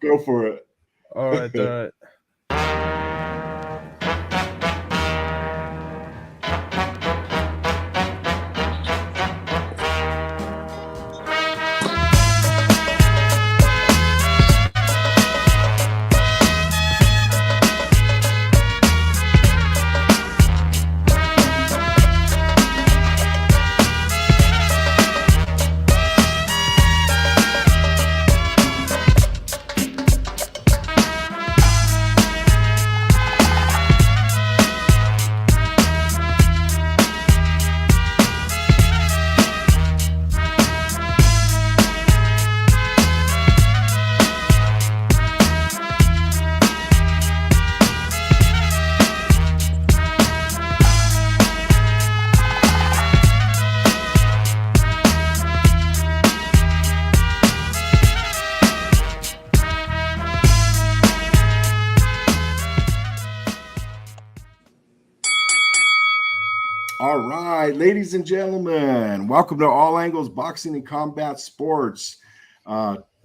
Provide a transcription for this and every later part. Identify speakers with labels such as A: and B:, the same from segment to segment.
A: Go for it.
B: All right, all right.
A: All right, ladies and gentlemen, welcome to All Angles Boxing and Combat Sports.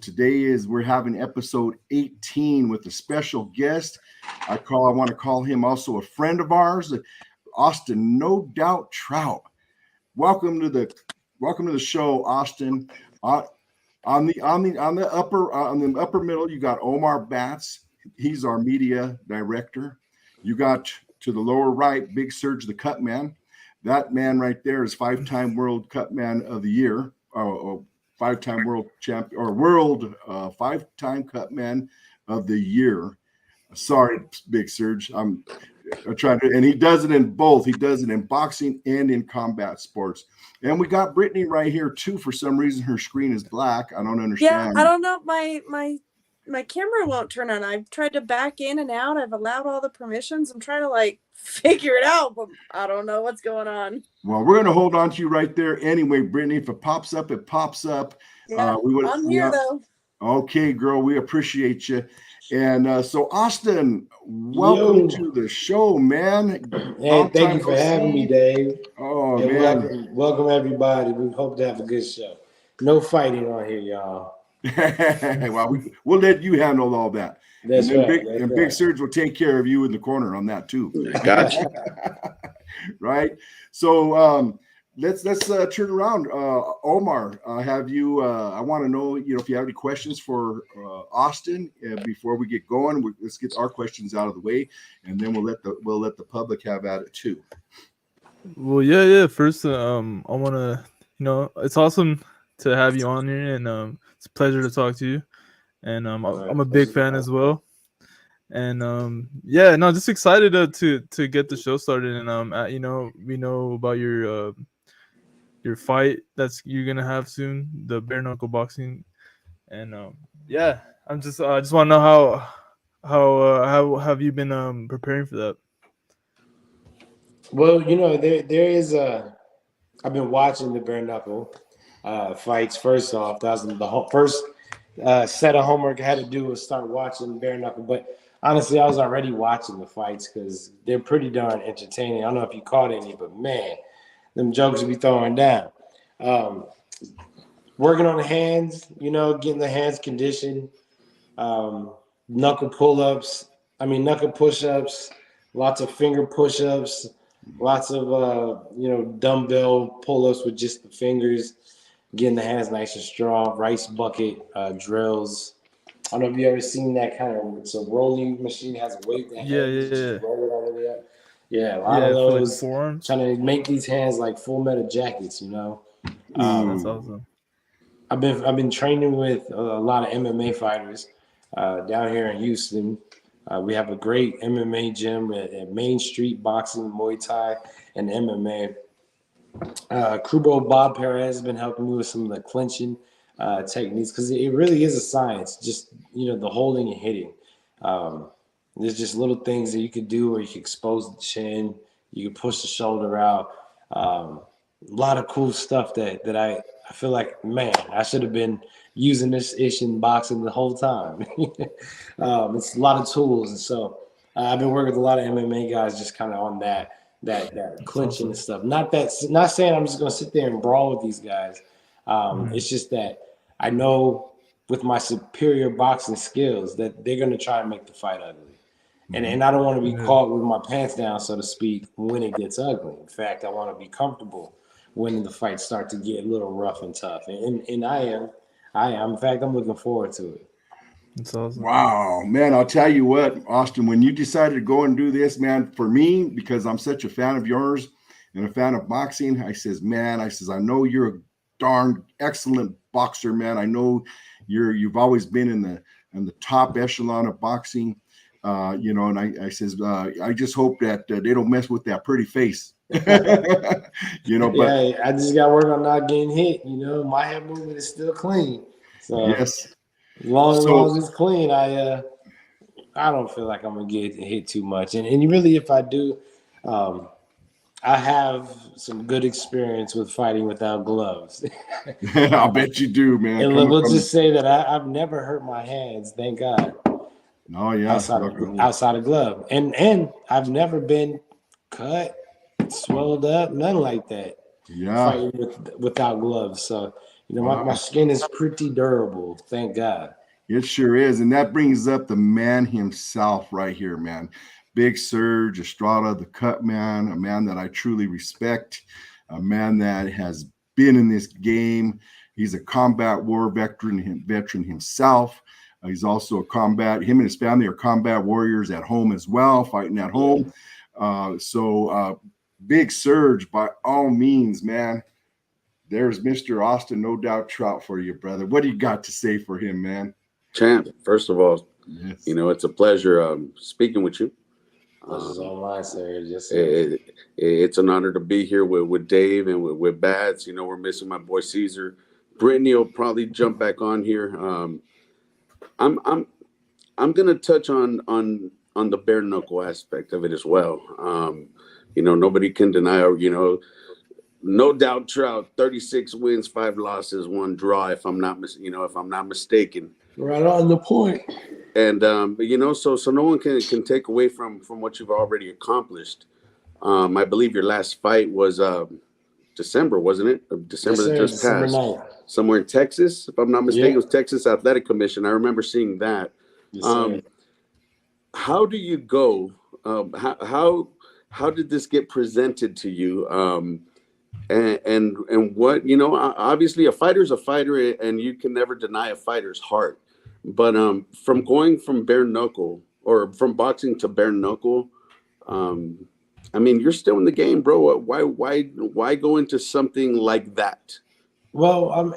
A: Today we're having episode 18 with a special guest. I want to call him also a friend of ours, Austin No Doubt Trout. Welcome to the show, Austin. On the upper middle, you got Omar Batts. He's our media director. You got to the lower right, Big Surge, the Cut Man. That man right there is five-time World Cup Man of the Year, five-time world champion or world five-time Cup Man of the Year. Sorry, Big Surge. I'm trying to, and he does it in both. He does it in boxing and in combat sports. And we got Brittany right here too. For some reason, her screen is black. I don't understand.
C: Yeah, I don't know. My camera won't turn on. I've tried to back in and out. I've allowed all the permissions. I'm trying to figure it out, but I don't know what's going on.
A: Well, we're going to hold on to you right there anyway, Brittany. If it pops up, it pops up.
C: Yeah, I'm here though.
A: Okay, girl, we appreciate you. And so, Austin, welcome to the show, man.
D: Hey, thank you for having me, Dave.
A: Oh,
D: and
A: man.
D: Welcome, everybody. We hope to have a good show. No fighting on here, y'all.
A: Well, we'll let you handle all that.
D: That's right.
A: Big Surge will take care of you in the corner on that too.
E: I got you.
A: Right. So let's turn around. Omar, have you? I want to know, if you have any questions for Austin before we get going. Let's get our questions out of the way, and then we'll let the public have at it too.
B: Well, yeah. First, I want to, it's awesome to have you on here, and it's a pleasure to talk to you. And I'm a big fan as well. And just excited to get the show started. And we know about your fight you're gonna have soon, the bare knuckle boxing. And I just want to know how have you been preparing for that?
D: Well, there is I've been watching the bare knuckle fights. First off, that was the first set of homework I had to do was start watching bare knuckle. But honestly, I was already watching the fights because they're pretty darn entertaining. I don't know if you caught any, but man, them jokes be throwing down. Working on the hands, getting the hands conditioned. Knuckle push-ups, lots of finger push-ups, lots of dumbbell pull-ups with just the fingers. Getting the hands nice and strong, rice bucket drills. I don't know if you ever seen that kind of. It's a rolling machine, has a weight.
B: Yeah.
D: Roll it all the way up. Yeah, a lot of those.
B: Forms.
D: Trying to make these hands like Full Metal Jackets,
B: That's awesome.
D: I've been training with a lot of MMA fighters down here in Houston. We have a great MMA gym at Main Street, boxing, Muay Thai, and MMA. Krubo Bob Perez has been helping me with some of the clinching techniques because it really is a science. Just the holding and hitting. There's just little things that you could do where you can expose the chin, you can push the shoulder out. A lot of cool stuff that I feel like, man, I should have been using this ish in boxing the whole time. It's a lot of tools, and so I've been working with a lot of MMA guys just kind of on that clinching and stuff. Not saying I'm just gonna sit there and brawl with these guys. It's just that I know with my superior boxing skills that they're going to try and make the fight ugly. And I don't want to be caught with my pants down, so to speak, when it gets ugly. In fact, I want to be comfortable when the fights start to get a little rough and tough. And I am. In fact, I'm looking forward to it.
B: That's awesome.
A: Wow, man, I'll tell you what, Austin, when you decided to go and do this, man, for me, because I'm such a fan of yours and a fan of boxing, I know you're a darn excellent boxer, man. I know you've always been in the top echelon of boxing, and I just hope that they don't mess with that pretty face. But
D: I just got to work on not getting hit. My head movement is still clean. So
A: yes.
D: As long as it's clean, I don't feel like I'm gonna get hit too much. And really, if I do, I have some good experience with fighting without gloves.
A: I'll bet you do, man.
D: And we'll just say that I've never hurt my hands, thank God.
A: Oh yeah,
D: outside of glove, and I've never been cut, swelled up, nothing like that.
A: Yeah,
D: fighting without gloves. So. My skin is pretty durable, thank God.
A: It sure is. And that brings up the man himself right here, man. Big Serge Estrada, the cut man, a man that I truly respect, a man that has been in this game. He's a combat war veteran himself. He's also him and his family are combat warriors at home as well, fighting at home. Big Serge, by all means, man. There's Mr. Austin, no doubt Trout for you, brother. What do you got to say for him, man?
E: Champ, first of all,
A: yes.
E: It's a pleasure speaking with you.
D: This is all mine, sir.
E: It's an honor to be here with Dave and with Bats. We're missing my boy Caesar. Brittany will probably jump back on here. I'm gonna touch on the bare knuckle aspect of it as well. Nobody can deny, no doubt Trout, 36 wins, 5 losses, 1 draw, if I'm not mistaken.
D: Right on the point.
E: And so no one can take away from what you've already accomplished. I believe your last fight was December, wasn't it? December that just passed.
D: December 9th.
E: Somewhere in Texas, if I'm not mistaken.
D: Yeah.
E: It was Texas Athletic Commission. I remember seeing that.
D: Yes,
E: how do you go? How did this get presented to you? And what, obviously a fighter's a fighter, and you can never deny a fighter's heart. But from going from bare knuckle, or from boxing to bare knuckle, you're still in the game, bro. Why go into something like that?
D: Well,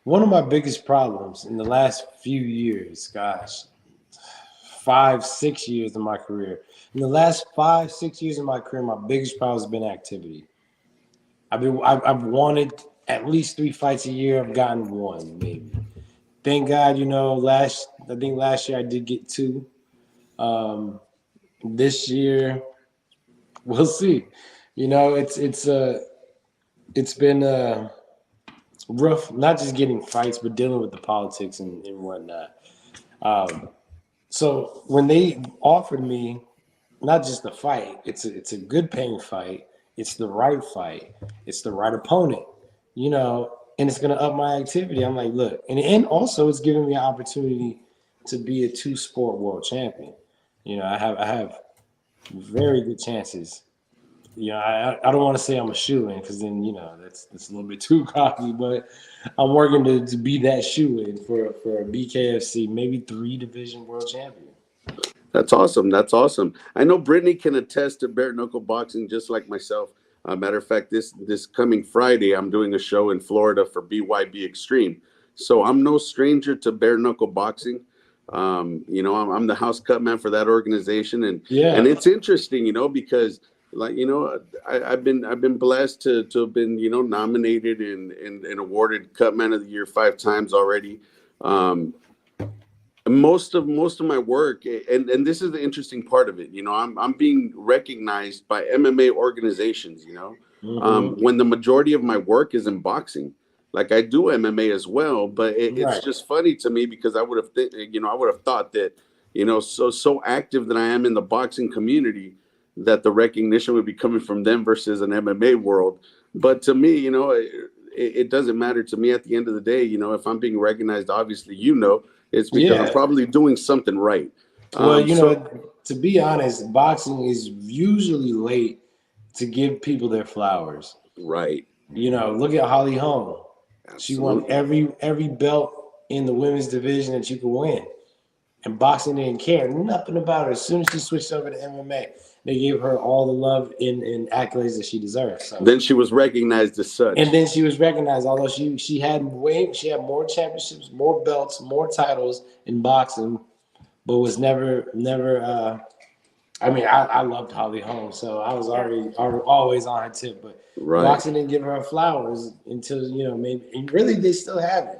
D: one of my biggest problems in the last few years, 5-6 years of my career. In the last 5-6 years of my career, my biggest problem has been activity. I've wanted at least 3 fights a year. I've gotten 1, maybe. Thank God, I think last year I did get 2. This year, we'll see. It's been rough, not just getting fights, but dealing with the politics and whatnot. So when they offered me not just a fight, it's a good paying fight. It's the right fight. It's the right opponent, and it's going to up my activity. I'm like, look, and also it's giving me an opportunity to be a 2-sport world champion. I have very good chances. I don't want to say I'm a shoo-in, because then, that's a little bit too cocky, but I'm working to be that shoo-in for a BKFC, maybe 3-division world champion.
E: That's awesome. That's awesome. I know Brittany can attest to bare knuckle boxing just like myself. Matter of fact, this coming Friday, I'm doing a show in Florida for BYB Extreme. So I'm no stranger to bare knuckle boxing. I'm the house cut man for that organization. And it's interesting, because I've been blessed to have been, nominated and awarded Cut Man of the Year 5 times already. Most of my work, and this is the interesting part of it, I'm being recognized by MMA organizations, when the majority of my work is in boxing. Like, I do MMA as well, but it's just funny to me, because I would have thought that, so active that I am in the boxing community, that the recognition would be coming from them versus an MMA world. But to me, it doesn't matter to me at the end of the day. You know, if I'm being recognized, obviously, it's because I'm probably doing something right.
D: Well, to be honest, boxing is usually late to give people their flowers.
E: Right.
D: You know, look at Holly Holm.
E: Absolutely.
D: She won every belt in the women's division that you could win. And boxing didn't care nothing about her. As soon as she switched over to MMA, they gave her all the love and accolades that she deserved. So.
E: Then she was recognized as such.
D: And then she was recognized, although she had more championships, more belts, more titles in boxing, but was never. I loved Holly Holm, so I was always on her tip. But boxing didn't give her flowers until maybe. And really, they still haven't.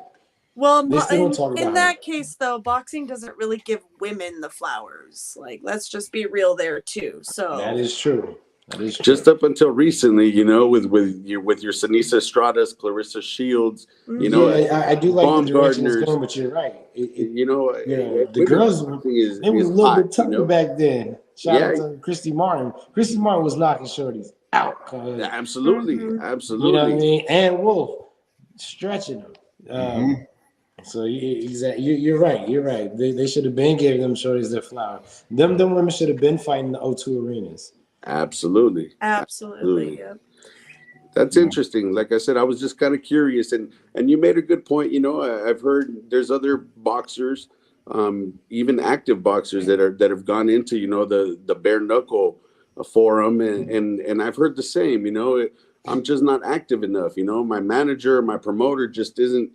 C: Well, in that case, though, boxing doesn't really give women the flowers. Like, let's just be real there too. So
D: that is true.
E: Just up until recently, with your Sinisa Estradas, Clarissa Shields,
D: I do like the direction it's going, but you're right. The girls it was a little bit tougher back then. Shout out to Christy Martin. Christy Martin was knocking shorties out.
E: Absolutely.
D: You know what I mean? And Wolf stretching them. So you're right. You're right. They should have been giving them shorties their flower. Them women should have been fighting the O2 arenas.
E: Absolutely.
C: Yeah.
E: That's interesting. Like I said, I was just kind of curious, and you made a good point. I've heard there's other boxers, even active boxers that have gone into the bare knuckle forum, and I've heard the same. I'm just not active enough. My manager, my promoter just isn't.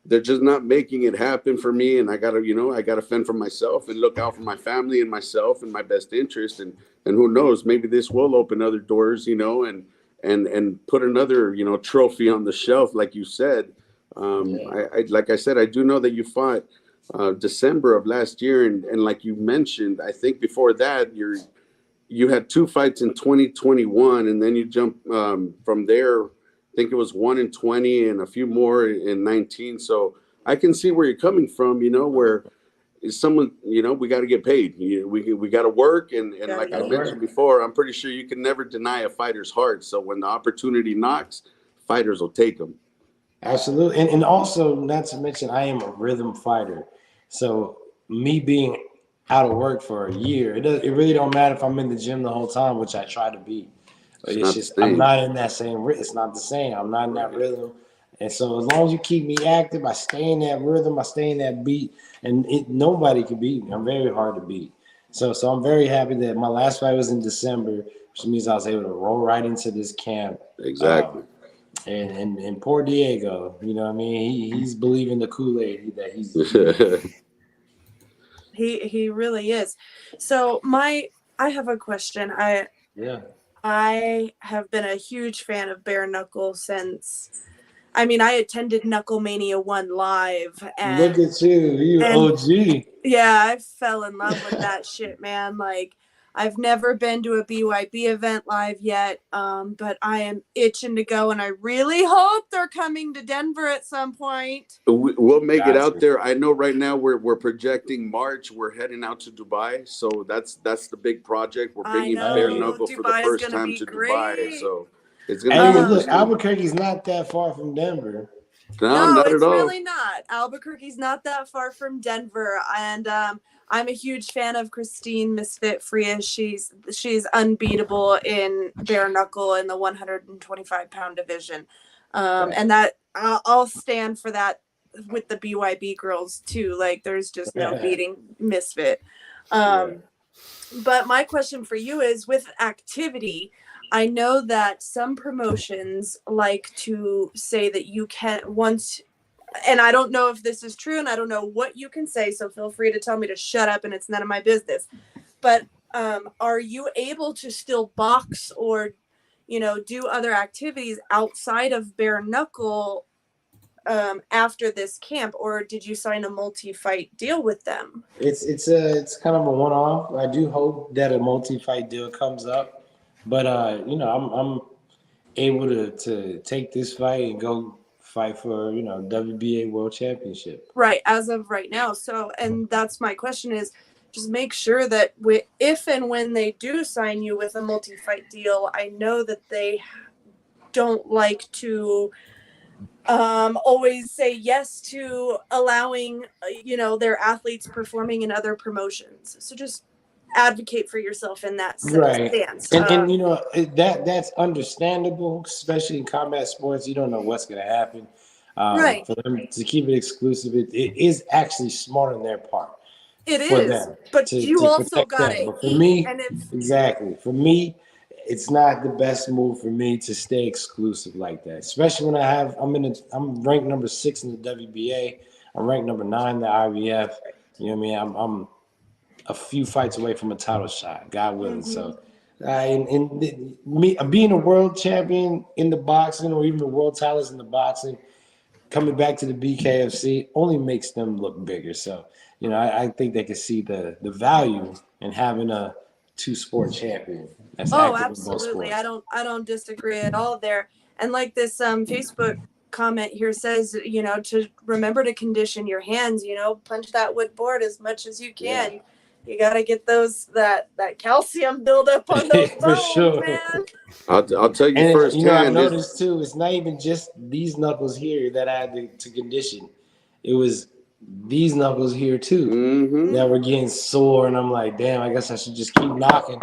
E: They're just not making it happen for me, and I gotta fend for myself and look out for my family and myself and my best interest, and who knows, maybe this will open other doors, and put another trophy on the shelf, like you said. Like I said, I do know that you fought December of last year, and like you mentioned, I think before that you had 2 fights in 2021, and then you jumped from there. I think it was 1 in 20 and a few more in 19. So I can see where you're coming from, where someone, we got to get paid. We got to work. And like I mentioned before, I'm pretty sure you can never deny a fighter's heart. So when the opportunity knocks, fighters will take them.
D: Absolutely. And also, not to mention, I am a rhythm fighter. So me being out of work for a year, it really don't matter if I'm in the gym the whole time, which I try to be. But it's just, I'm not in that same, it's not the same. I'm not in that rhythm. And so as long as you keep me active, I stay in that rhythm, I stay in that beat, and nobody can beat me. I'm very hard to beat. So I'm very happy that my last fight was in December, which means I was able to roll right into this camp.
E: Exactly.
D: And poor Diego, you know what I mean? He's believing the Kool-Aid that he's
C: He really is. So I have a question. I have been a huge fan of Bare Knuckle since, I attended Knuckle Mania 1 live. And,
D: look at you OG.
C: Yeah, I fell in love with that shit, man. Like, I've never been to a BYB event live yet, but I am itching to go, and I really hope they're coming to Denver at some point.
E: We'll make it out there. I know right now we're projecting March. We're heading out to Dubai, so that's the big project. We're bringing Bare Knuckle for the first time to Dubai, so it's gonna be.
D: Look, Albuquerque's not that far from Denver.
E: No, not
C: it's
E: at all.
C: Really not. Albuquerque's not that far from Denver, and I'm a huge fan of Christine Misfit Frias. She's unbeatable in bare knuckle in the 125-pound division, and that I'll stand for that with the BYB girls too. Like, there's just no beating Misfit. But my question for you is, with activity, I know that some promotions like to say that you can once, and I don't know if this is true, and I don't know what you can say, so feel free to tell me to shut up and it's none of my business. But are you able to still box or, do other activities outside of bare knuckle after this camp, or did you sign a multi-fight deal with them?
D: It's kind of a one-off. I do hope that a multi-fight deal comes up. But I'm able to take this fight and go fight for WBA World Championship.
C: Right, as of right now. So, and that's my question is, just make sure that if and when they do sign you with a multi-fight deal, I know that they don't like to always say yes to allowing, their athletes performing in other promotions. So just advocate for yourself in that
D: Right.
C: stance.
D: And that's understandable, especially in combat sports. You don't know what's going to happen.
C: Right.
D: For them to keep it exclusive, it is actually smart on their part.
C: It
D: For
C: is,
D: them
C: but you also
D: protect
C: got
D: them.
C: to
D: But for
C: eat.
D: me,
C: And if
D: exactly. For me, it's not the best move for me to stay exclusive like that. Especially when I'm ranked number 6 in the WBA. I'm ranked number 9 in the IBF. You know what I mean? I'm a few fights away from a title shot, God willing. So, me being a world champion in the boxing, or even the world titles in the boxing, coming back to the BKFC only makes them look bigger. So, I think they can see the value in having a 2-sport champion that's active in both
C: absolutely.
D: sports.
C: I don't disagree at all there. And like this Facebook comment here says, to remember to condition your hands, punch that wood board as much as you can.
D: Yeah.
C: You got to get that calcium buildup on those
D: For
C: bones,
D: sure.
C: man.
E: I'll tell you
D: And I've
E: firsthand.
D: noticed too, it's not even just these knuckles here that I had to condition. It was these knuckles here too that were getting sore, and I'm like, damn, I guess I should just keep knocking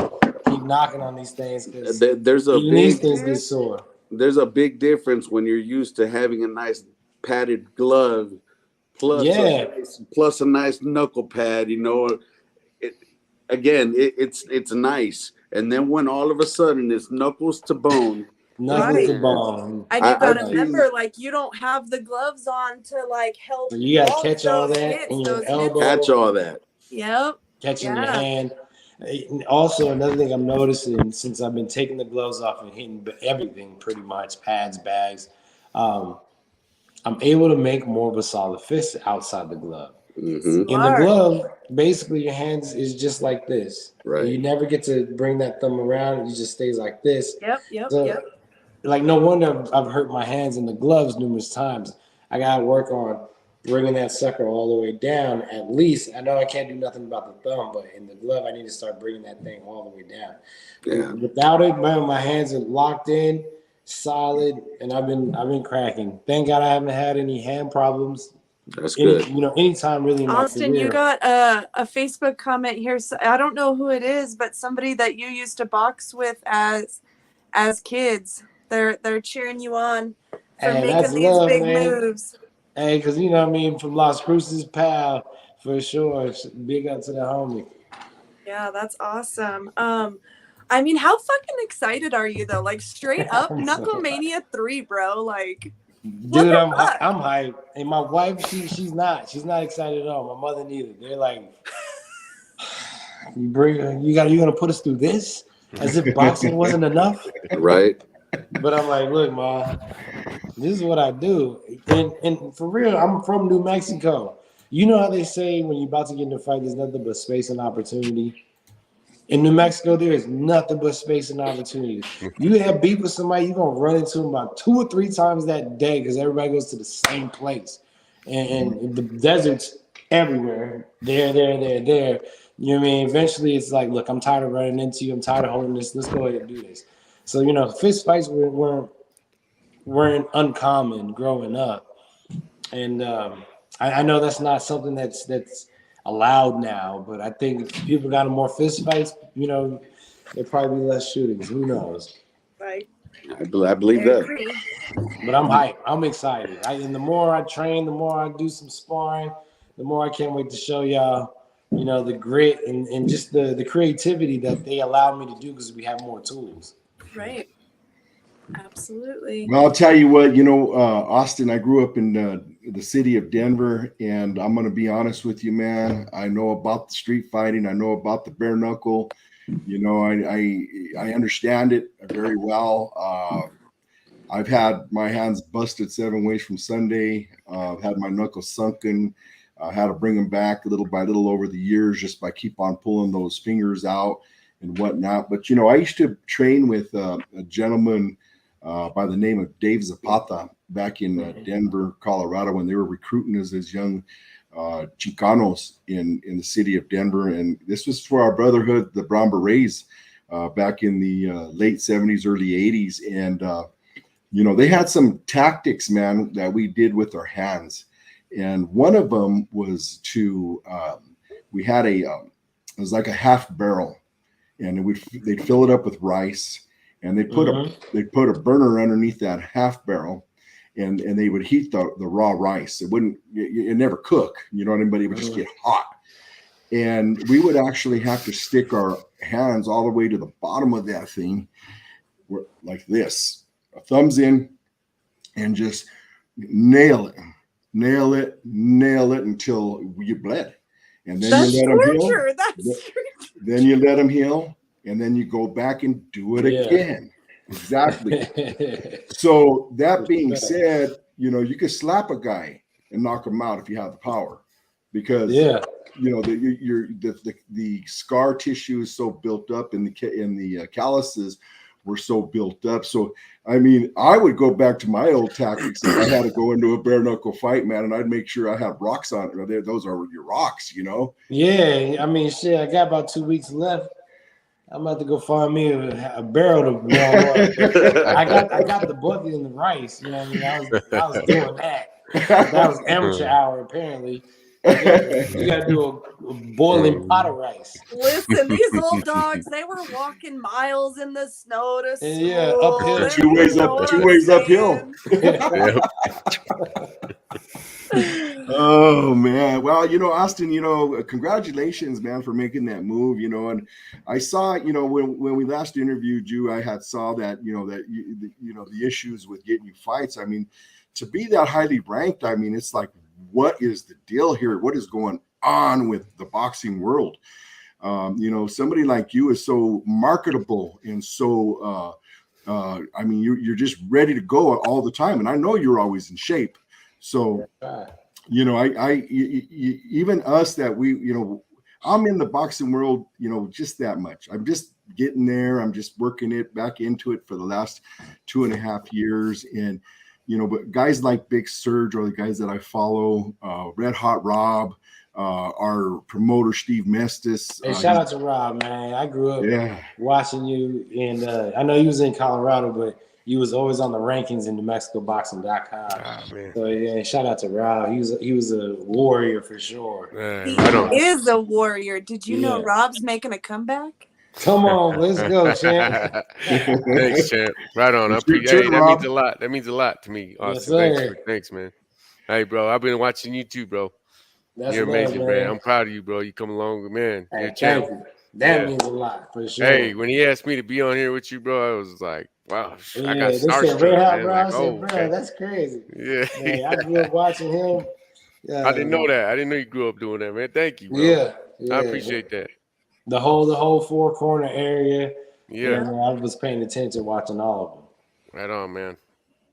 D: on these things, because even these things get sore.
E: There's a big difference when you're used to having a nice padded glove plus a nice knuckle pad. It's nice, and then when all of a sudden it's knuckles to bone.
D: Knuckles to bone.
C: And you gotta remember, you don't have the gloves on to help.
D: So you gotta catch all that in your elbow.
E: Catch all that.
C: Yep.
D: Catching your hand. Also, another thing I'm noticing, since I've been taking the gloves off and hitting everything pretty much, pads, bags, I'm able to make more of a solid fist outside the glove. In the glove, basically your hands is just like this.
E: Right.
D: You never get to bring that thumb around. It just stays like this.
C: Yep.
D: No wonder I've hurt my hands in the gloves numerous times. I got to work on bringing that sucker all the way down. At least, I know I can't do nothing about the thumb, but in the glove, I need to start bringing that thing all the way down.
E: Yeah.
D: Without it, my hands are locked in, solid, and I've been cracking. Thank God I haven't had any hand problems.
E: That's good.
D: Anytime really in my
C: Austin,
D: career.
C: you got a Facebook comment here. So I don't know who it is, but somebody that you used to box with as kids. They're cheering you on for making these big moves.
D: Hey, because from Las Cruces, pal, for sure. Big up to the homie.
C: Yeah, that's awesome. How fucking excited are you though? Straight up, Knuckle Mania 3, bro.
D: Dude, I'm hyped. And my wife, she's not excited at all. My mother neither. They're like, you gonna put us through this? As if boxing wasn't enough.
E: Right.
D: But I'm like, look, Ma, this is what I do. And for real, I'm from New Mexico. You know how they say when you're about to get in a fight, there's nothing but space and opportunity. In New Mexico, there is nothing but space and opportunity. You have beef with somebody, you're gonna run into them about 2 or 3 times that day because everybody goes to the same place. And the desert's everywhere. There. You know what I mean? Eventually it's like, look, I'm tired of running into you, I'm tired of holding this. Let's go ahead and do this. So, fist fights weren't uncommon growing up. And I know that's not something that's allowed now, but I think if people got more fist fights, there'd probably be less shootings. Who knows?
C: Right.
E: I believe that.
D: But I'm hyped. I'm excited. And the more I train, the more I do some sparring, the more I can't wait to show y'all, the grit and just the creativity that they allow me to do because we have more tools.
C: Right. Absolutely.
A: Well, I'll tell you what, Austin, I grew up in the city of Denver, and I'm going to be honest with you, man. I know about the street fighting. I know about the bare knuckle. I understand it very well. I've had my hands busted 7 ways from Sunday. I've had my knuckles sunken. I had to bring them back little by little over the years just by keep on pulling those fingers out and whatnot. But, I used to train with a gentleman by the name of Dave Zapata back in Denver, Colorado, when they were recruiting us as young Chicanos in the city of Denver. And this was for our brotherhood, the Brown Berets, back in the late 70s, early 80s. And they had some tactics, man, that we did with our hands. And one of them was we had it was like a half barrel, and they'd fill it up with rice, and they put a burner underneath that half barrel, and they would heat the raw rice. It never cook, you know what I mean? But it would just get hot. And we would actually have to stick our hands all the way to the bottom of that thing, like this, thumbs in, and just nail it until you bled. And then you let them heal. Then you let them heal, and then you go back and do it again. Exactly. So that being said, you could slap a guy and knock him out if you have the power, because the scar tissue is so built up, and the calluses were so built up. So I mean, I would go back to my old tactics if I had to go into a bare knuckle fight, man, and I'd make sure I have rocks on it. Those are your rocks,
D: Yeah, I mean, shit. I got about 2 weeks left. I'm about to go find me a barrel to I got the bucket and the rice. You know what I mean? I was doing that. That was amateur hour, apparently. You gotta do a boiling pot of rice.
C: Listen, these old dogs, they were walking miles in the snow to school.
D: Yeah, uphill.
A: Two ways uphill. Oh man. Well, Austin, congratulations, man, for making that move, and I saw, when we last interviewed you, I had saw that, the issues with getting you fights. I mean, to be that highly ranked, I mean, it's like, what is the deal here? What is going on with the boxing world? Somebody like you is so marketable and so, I mean, you're just ready to go all the time. And I know you're always in shape. So, even us that I'm in the boxing world, just that much. I'm just getting there. I'm just working it back into it for the last 2.5 years. And, but guys like Big Surge are the guys that I follow, Red Hot Rob, our promoter, Steve Mestis.
D: Hey, shout out to Rob, man. I grew up watching you, and I know you was in Colorado, but you was always on the rankings in NewMexicoBoxing.com. So yeah, shout out to Rob. He was a warrior for sure.
C: He is a warrior. Did you know Rob's making a comeback?
D: Come on, let's go, champ.
F: Thanks, champ. Right on. That means a lot. That means a lot to me, Austin.
D: Yes,
F: thanks, man. Hey, bro, I've been watching you too, bro. You're amazing, man. I'm proud of you, bro. You come along, man.
D: Hey,
F: you're a champ.
D: That means a lot for sure.
F: Hey, when he asked me to be on here with you, bro, I was like, wow, I got starstruck,
D: man.
F: Bro.
D: I said, bro, that's crazy.
F: Yeah.
D: Man, I grew up watching him.
F: I didn't know that. I didn't know you grew up doing that, man. Thank you, bro.
D: Yeah.
F: I appreciate that.
D: The whole four corner area.
F: Yeah.
D: And I was paying attention watching all of them.
F: Right on, man.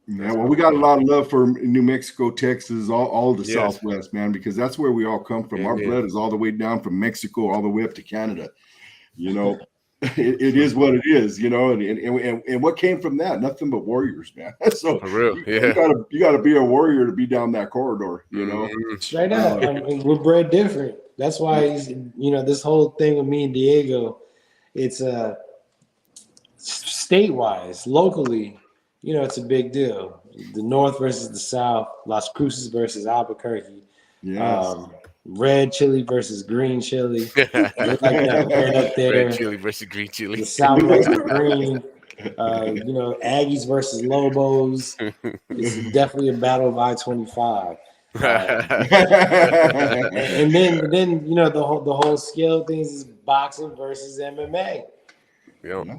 A: Yeah, well, we got a lot of love for New Mexico, Texas, all the Southwest, man, because that's where we all come from. Our blood is all the way down from Mexico all the way up to Canada. It is what it is, and what came from that? Nothing but warriors, man. So
F: for real,
A: you gotta be a warrior to be down that corridor,
D: Straight up. I mean, we're bred different. That's why this whole thing with me and Diego, it's state-wise, locally, it's a big deal. The North versus the South, Las Cruces versus Albuquerque.
A: Yes.
D: Red chili versus green chili. Like that red up there.
F: Red chili versus green chili.
D: The South versus green. Aggies versus Lobos. It's definitely a battle of I-25. And then the whole scale of things is boxing versus MMA.
F: Yeah.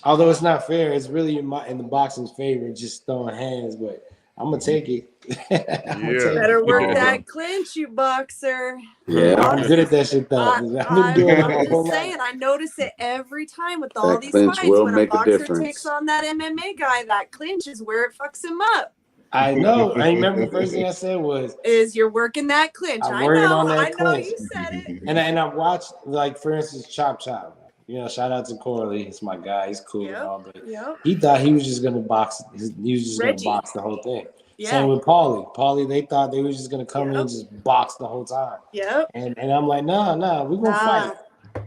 D: Although it's not fair, it's really in the boxing's favor, just throwing hands. But I'm gonna take it.
C: Better work that clinch, you boxer.
D: Yeah, I'm good at that shit though.
C: I'm just saying, I notice it every time with all these fights. When a boxer takes on that MMA guy, that clinch is where it fucks him up.
D: I know. I remember the first thing I said was,
C: you're working that clinch. I know you said it.
D: And I watched, like, for instance, Chop Chop. Shout out to Corley. He's my guy. He's cool and all, but he thought he was just gonna box. He was just gonna box the whole thing. Yeah. Same with Paulie. Paulie, they thought they was just gonna come in and just box the whole time.
C: Yep.
D: And I'm like, nah, we're gonna fight.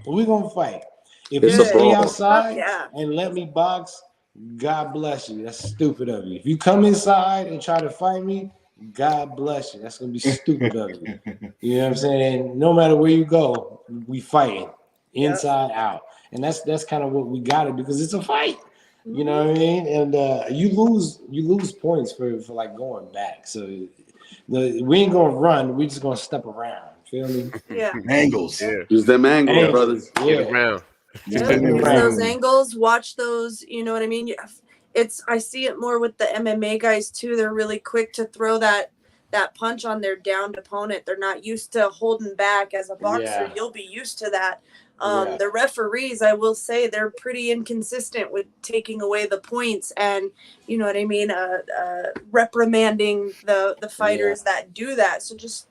D: We're gonna fight. If you stay outside and let me box, God bless you. That's stupid of you. If you come inside and try to fight me, God bless you. That's gonna be stupid of you. You know what I'm saying? No matter where you go, we fighting inside out, and that's kind of what we got to do because it's a fight. You know what I mean? And you lose points for like going back. So we ain't gonna run. We just gonna step around. Feel me?
C: Yeah.
A: Angles.
F: Yeah.
E: Use them angles, brothers.
F: Get around.
C: Yeah, use those angles. Watch those. You know what I mean? I see it more with the MMA guys too. They're really quick to throw that punch on their downed opponent. They're not used to holding back. As a boxer, you'll be used to that. The referees, I will say, they're pretty inconsistent with taking away the points and, you know what I mean, reprimanding the fighters that do that. So just,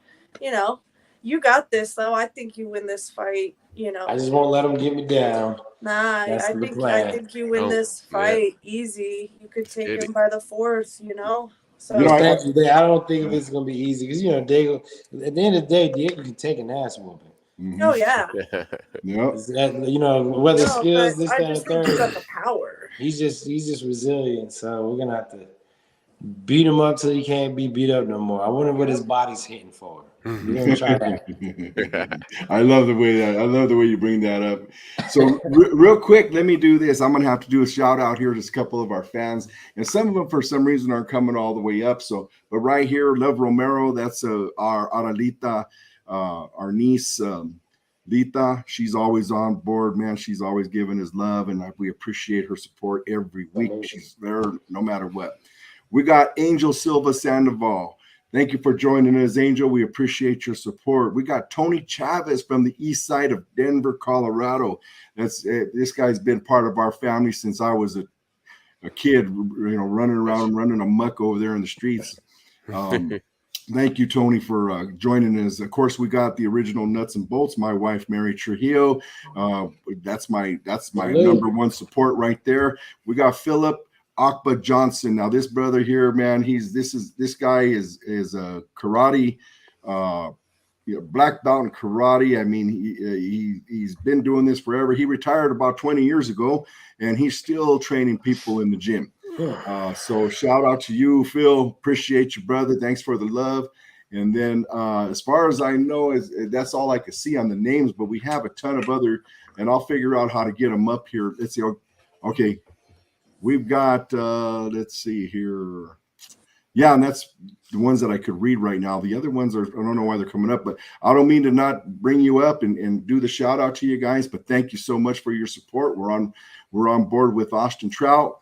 C: you got this, though. I think you win this fight,
D: I just won't let them get me down.
C: Nah, I think you win this fight easy. You could take him by the fourth, So
D: thank you. I don't think it's gonna be easy because Diego. At the end of the day, Diego can take an ass whooping.
A: Mm-hmm.
C: Oh yeah.
D: Whether skills, this, that, and third.
C: He's got the power.
D: He's just resilient. So we're gonna have to beat him up till he can't be beat up no more. I wonder what his body's hitting for. We're gonna try that.
A: I love the way you bring that up. So real quick, let me do this. I'm gonna have to do a shout out here to a couple of our fans, and some of them for some reason aren't coming all the way up. So, but right here, Love Romero, that's our Aralita, our niece. Lita, she's always on board, man. She's always giving us love, and we appreciate her support every week. She's there no matter what. We got Angel Silva Sandoval. Thank you for joining us, Angel. We appreciate your support. We got Tony Chavez from the east side of Denver, Colorado. This guy's been part of our family since I was a kid, running around, running amok over there in the streets. Thank you, Tony, for joining us. Of course, we got the original Nuts and Bolts, my wife, Mary Trujillo. That's my number one support right there. We got Philip Akba Johnson. Now, this brother here, man, this guy is a karate, black belt in karate. I mean, he's been doing this forever. He retired about 20 years ago, and he's still training people in the gym. So shout out to you, Phil. Appreciate you, brother. Thanks for the love. And then as far as I know, that's all I can see on the names, but we have a ton of other, and I'll figure out how to get them up here. Let's see. Okay. We've got, let's see here. Yeah, and that's the ones that I could read right now. The other ones I don't know why they're coming up, but I don't mean to not bring you up and do the shout out to you guys, but thank you so much for your support. We're on board with Austin Trout.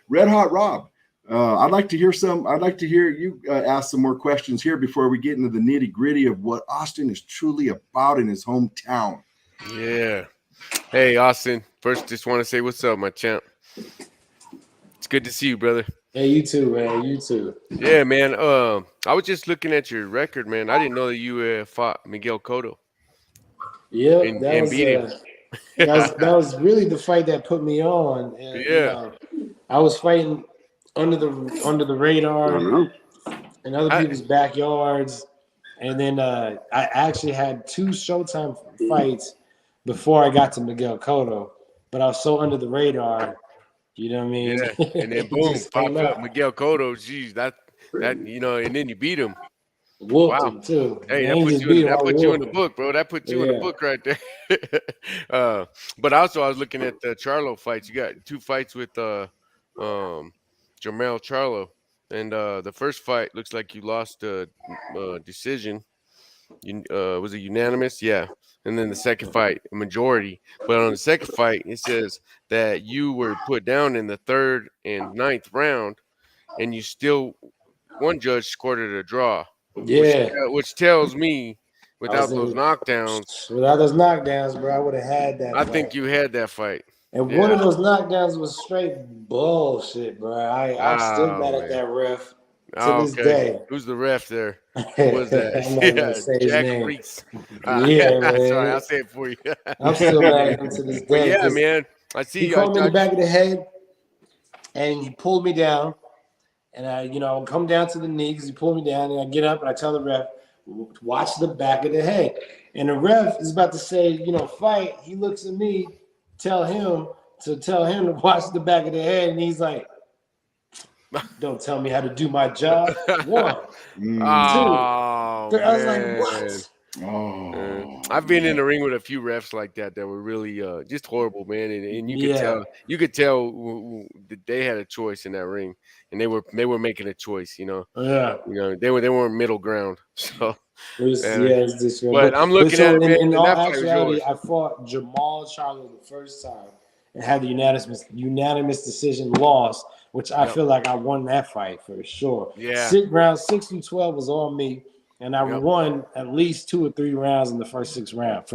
A: Red Hot Rob, I'd like to hear you ask some more questions here before we get into the nitty gritty of what Austin is truly about in his hometown.
F: Yeah. Hey, Austin. First, just want to say what's up, my champ. It's good to see you, brother.
D: Hey, you too, man. You too.
F: Yeah, man. I was just looking at your record, man. I didn't know that you fought Miguel Cotto.
D: Yeah,
F: and beat him.
D: That was really the fight that put me on. And, I was fighting under the radar in other people's backyards, and then I actually had 2 Showtime fights before I got to Miguel Cotto, but I was so under the radar, you know what I mean?
F: Yeah, and then boom, pop up Miguel Cotto. Geez, that and then you beat him.
D: Whooped him too.
F: Hey, that put you in the book, bro. That put you in the book right there. But also, I was looking at the Charlo fights. You got 2 fights with Jermell Charlo, and the first fight looks like you lost a decision. Was it unanimous? Yeah. And then the second fight, a majority. But on the second fight, it says that you were put down in the 3rd and 9th round, and you still, one judge scored it a draw.
D: Yeah.
F: Which tells me without those knockdowns,
D: bro, I would have had that.
F: I think you had that fight.
D: And one of those knockdowns was straight bullshit, bro. I'm still mad at that ref to this day.
F: Who's the ref there? Who was that? Jack Reese.
D: Man.
F: Sorry, I'll say it for you.
D: I'm still mad at him to this day.
F: Yeah, man. I see
D: he caught me in the back of the head, and he pulled me down. And I come down to the knee because he pulled me down, and I get up and I tell the ref, watch the back of the head. And the ref is about to say, fight. He looks at me, tell him to tell him to watch the back of the head, and he's like, "Don't tell me how to do my job." 1, 2, 3.
F: Oh,
D: I was like,
F: man.
D: "What?"
A: Oh,
F: I've been in the ring with a few refs like that were really just horrible, man. And you could tell that they had a choice in that ring, and they were making a choice,
D: Yeah.
F: they weren't middle ground. So
D: It's this.
F: but I'm looking at it, man.
D: In
F: And
D: all
F: that fight was
D: actuality,
F: yours.
D: I fought Jamal Charlo the first time and had the unanimous decision loss, which I feel like I won that fight for sure.
F: Yeah.
D: Round 6 through 12 was on me, and I won at least 2 or 3 rounds in the first 6 rounds.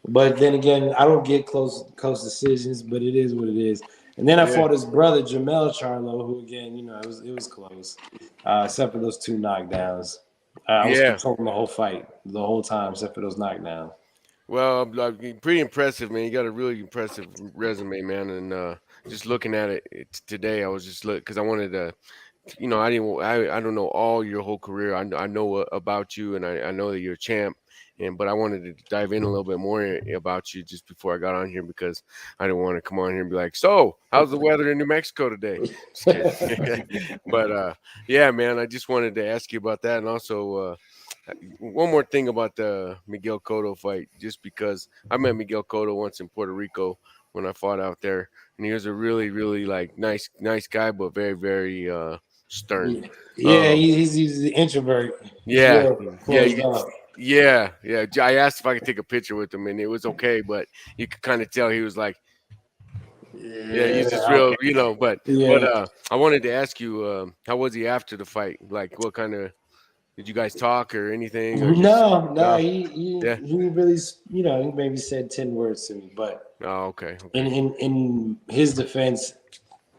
D: But then again, I don't get close decisions, but it is what it is. And then I fought his brother Jamel Charlo, who again, it was close, except for those 2 knockdowns. I was controlling the whole fight the whole time, except for those knockdowns.
F: Well, pretty impressive, man. You got a really impressive resume, man. And just looking at it today, I was just because I wanted to, I don't know all your whole career. I know about you, and I know that you're a champ. But I wanted to dive in a little bit more about you just before I got on here, because I didn't want to come on here and be like, "So, how's the weather in New Mexico today?" But yeah, man, I just wanted to ask you about that, and also one more thing about the Miguel Cotto fight, just because I met Miguel Cotto once in Puerto Rico when I fought out there, and he was a really, really nice guy, but very, very stern.
D: Yeah, he's the introvert.
F: Yeah. I asked if I could take a picture with him, and it was okay, but you could kind of tell he was like, he's just real, But I wanted to ask you, how was he after the fight? Like, what kind of did you guys talk or anything? Or
D: he really, he maybe said 10 words to me, but
F: okay.
D: In his defense,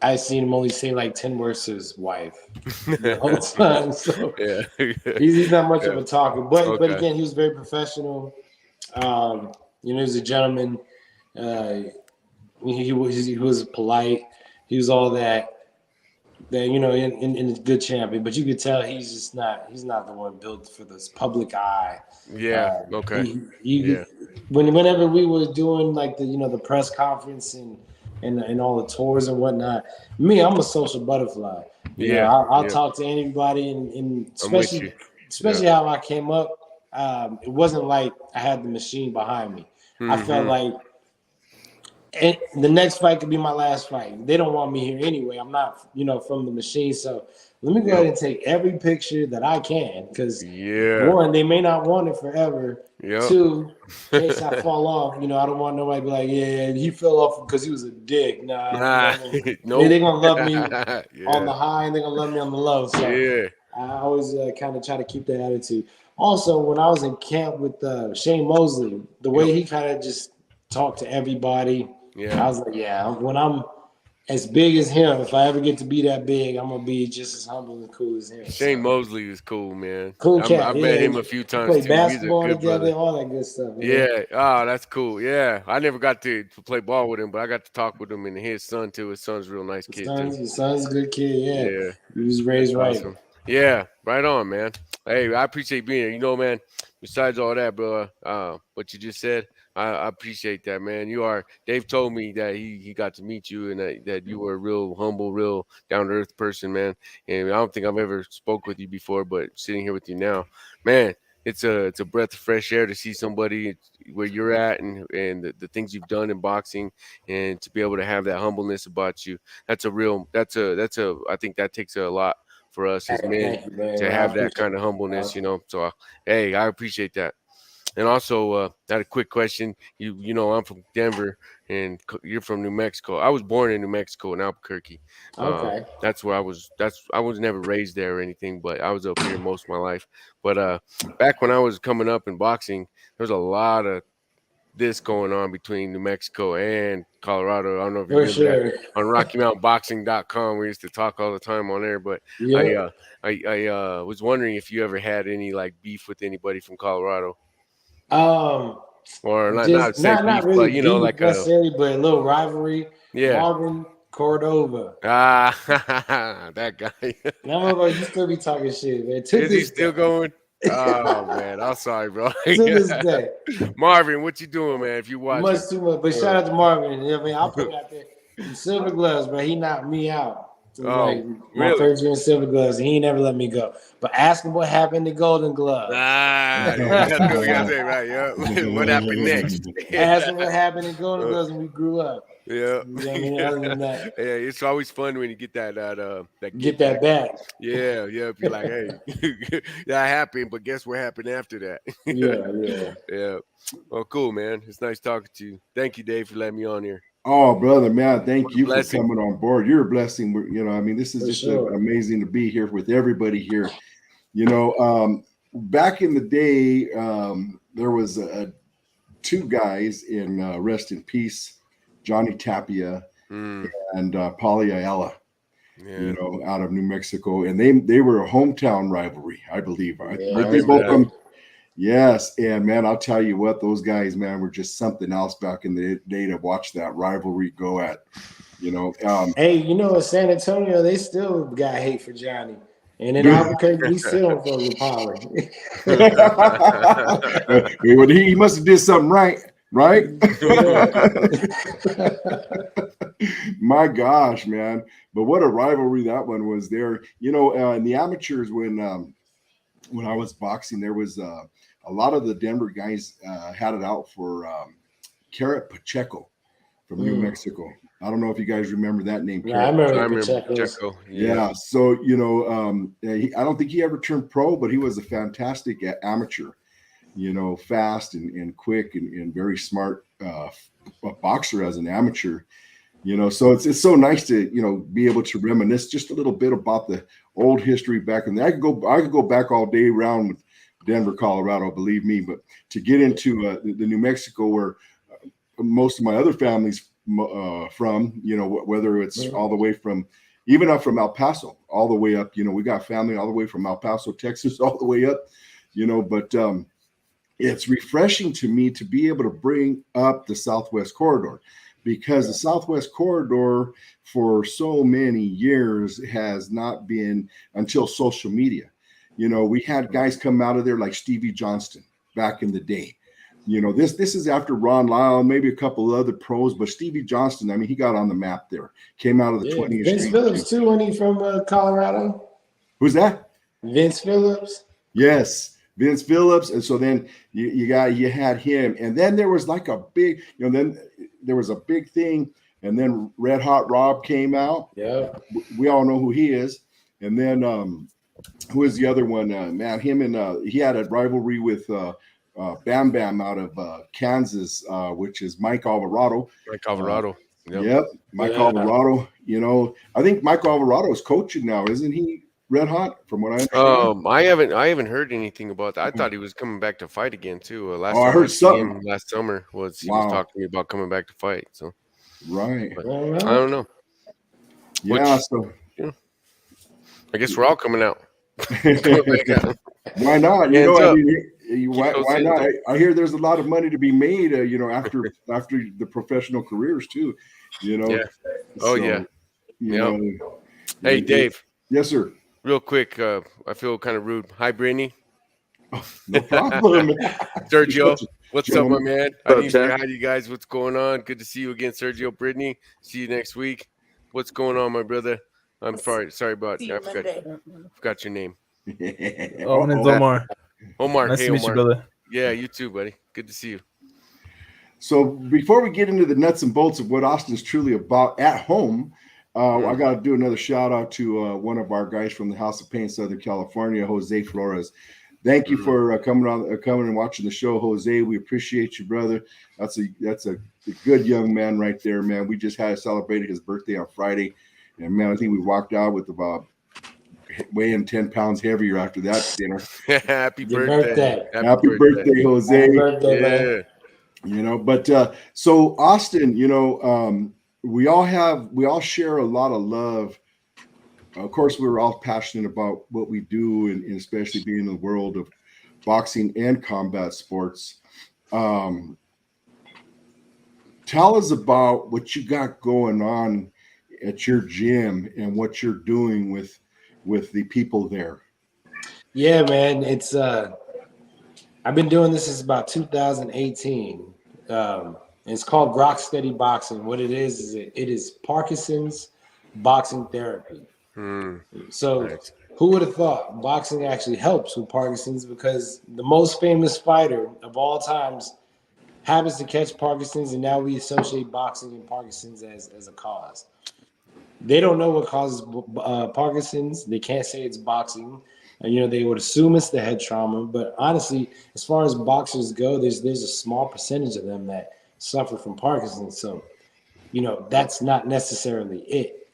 D: I seen him only say like 10 words to his wife the whole time. So he's not much of a talker. But again, he was very professional. He was a gentleman. He was polite. He was all that in a good champion. But you could tell he's not the one built for this public eye.
F: Yeah.
D: Whenever we were doing like the press conference and all the tours and whatnot. Me, I'm a social butterfly. I'll talk to anybody, and especially how I came up. It wasn't like I had the machine behind me. Mm-hmm. I felt like the next fight could be my last fight. They don't want me here anyway. I'm not, from the machine. So let me go ahead and take every picture that I can, because 1, they may not want it forever. 2, in case I fall off, I don't want nobody to be like, yeah, he fell off because he was a dick. Nah. They're gonna love me on the high, and they're gonna love me on the low. So I always kind of try to keep that attitude. Also, when I was in camp with Shane Mosley, the way he kind of just talked to everybody, I was like, when I'm as big as him, if I ever get to be that big, I'm gonna be just as humble and cool as him.
F: Shane Mosley is cool, man.
D: Cool cat.
F: I've met him a few times.
D: Played basketball together, all that good stuff. Man.
F: Yeah. Oh, that's cool. Yeah, I never got to play ball with him, but I got to talk with him and his son too. His son's a real nice kid.
D: His son's a good kid. Yeah. He was raised right.
F: Awesome. Yeah, right on, man. Hey, I appreciate being here. Man, besides all that, bro, what you just said, I appreciate that, man. Dave told me that he got to meet you, and that you were a real humble, real down-to-earth person, man. And I don't think I've ever spoke with you before, but sitting here with you now, man, it's a breath of fresh air to see somebody where you're at and the things you've done in boxing, and to be able to have that humbleness about you. I think that takes a lot for us as men to have that kind of humbleness, So, hey, I appreciate that. And also, I had a quick question. I'm from Denver, and you're from New Mexico. I was born in New Mexico in Albuquerque.
D: Okay.
F: That's where I was. I was never raised there or anything, but I was up here most of my life. But back when I was coming up in boxing, there was a lot of this going on between New Mexico and Colorado. I don't know if you remember that on RockyMountainBoxing.com. We used to talk all the time on there. But I was wondering if you ever had any beef with anybody from Colorado.
D: Or not really, but necessarily, but a little rivalry.
F: Yeah,
D: Marvin Cordova.
F: That guy.
D: No, you still be talking shit, man.
F: Is he still going? Oh man, I'm sorry, bro.
D: To this day.
F: Marvin, what you doing, man? If you watch
D: Much too much. But shout out to Marvin. I mean, I'll put it out there. In Silver Gloves, bro. He knocked me out. It was like my
F: really?
D: first year in Silver Gloves, and he ain't never let me go. But ask him what happened to Golden Gloves.
F: That's what we gotta say, right? Yeah. What happened next?
D: Ask him what happened in Golden Gloves when we grew up.
F: Yeah.
D: You know what I mean? Other than that,
F: Yeah, it's always fun when you get that
D: get that back.
F: Yeah. Be like, hey, that happened, but guess what happened after that? Yeah. Well, cool, man. It's nice talking to you. Thank you, Dave, for letting me on here.
A: Oh, brother, man, thank you for
F: blessing.
A: coming on board. You're a blessing. You know, I mean, this is
D: For
A: just
D: sure.
A: amazing to be here with everybody here. You know, back in the day, there was two guys in rest in peace, Johnny Tapia and Paulie Ayala, you know, out of New Mexico. And they were a hometown rivalry, I believe. They both come. Yes, and man, I'll tell you what, those guys, man, were just something else back in the day to watch that rivalry go at, you know.
D: Hey, you know, in San Antonio, they still got hate for Johnny. And in Albuquerque, we still don't fuck with Polly.
A: Well, he must have did something right? My gosh, man. But what a rivalry that one was there. You know, in the amateurs, when I was boxing, there was a lot of the Denver guys had it out for Carrot Pacheco from New Mexico. I don't know if you guys remember that name.
D: Yeah, I remember Pacheco.
A: Yeah. So, you know, I don't think he ever turned pro, but he was a fantastic amateur, you know, fast and quick and very smart boxer as an amateur. You know, so it's so nice to, you know, be able to reminisce just a little bit about the old history back in there. I could go back all day around with Denver, Colorado, believe me, but to get into the New Mexico where most of my other families from, you know, whether it's all the way from, even up from El Paso, all the way up, you know, we got family all the way from El Paso, Texas, all the way up, you know, but it's refreshing to me to be able to bring up the Southwest Corridor, because the Southwest Corridor for so many years has not been until social media. You know, we had guys come out of there like Stevie Johnston back in the day. You know, this is after Ron Lyle, maybe a couple of other pros, but Stevie Johnston, I mean, he got on the map there. Came out of the 20th
D: Vince
A: Street.
D: Phillips too, wasn't he from Colorado?
A: Who's that?
D: Vince Phillips.
A: Yes, Vince Phillips. And so then you had him, and then there was like a big, you know, then there was a big thing, and then Red Hot Rob came out.
D: Yeah,
A: we all know who he is. And then who is the other one? Man, him and he had a rivalry with Bam Bam out of Kansas, which is Mike Alvarado. Mike Alvarado. You know, I think Mike Alvarado is coaching now, isn't he? Red Hot, from what I understand.
F: I haven't heard anything about that. I thought he was coming back to fight again too.
A: I heard something
F: last summer he was talking to me about coming back to fight. So
A: right,
F: but I don't know.
A: Yeah, so
F: I guess we're all coming out.
A: Why not? You know, I mean, why not? I hear there's a lot of money to be made. You know, after the professional careers too. You know.
F: Yeah. Oh yeah.
A: You know,
F: hey, Dave.
A: Yes, sir.
F: Real quick, I feel kind of rude. Hi, Brittany.
A: Oh, no problem.
F: Sergio, what's up, my man? I need to say
E: Chad?
F: hi to you guys. What's going on? Good to see you again, Sergio. Brittany, see you next week. What's going on, my brother? I'm sorry about I forgot your name.
B: My name's Omar.
F: Omar,
B: Nice
F: hey,
B: to meet
F: Omar.
B: you, brother.
F: Yeah, you too, buddy. Good to see you.
A: So before we get into the nuts and bolts of what Austin is truly about at home, I got to do another shout out to one of our guys from the House of Pain, Southern California, Jose Flores. Thank you for coming and watching the show, Jose. We appreciate you, brother. That's a good young man right there, man. We just celebrated his birthday on Friday, and man, I think we walked out with about weighing 10 pounds heavier after that dinner.
F: Happy birthday.
A: Happy birthday, Jose.
D: Happy birthday,
A: you know, but so Austin, you know, we all share a lot of love. Of course, we're all passionate about what we do, and especially being in the world of boxing and combat sports. Tell us about what you got going on at your gym and what you're doing with the people there.
D: Yeah, man. It's I've been doing this since about 2018. It's called Rock Steady Boxing. What it is it is Parkinson's boxing therapy. So
F: Nice.
D: who would have thought boxing actually helps with Parkinson's? Because the most famous fighter of all times happens to catch Parkinson's, and now we associate boxing and Parkinson's as a cause. They don't know what causes Parkinson's. They can't say it's boxing. And, they would assume it's the head trauma. But honestly, as far as boxers go, there's a small percentage of them that suffer from Parkinson's. So, that's not necessarily it.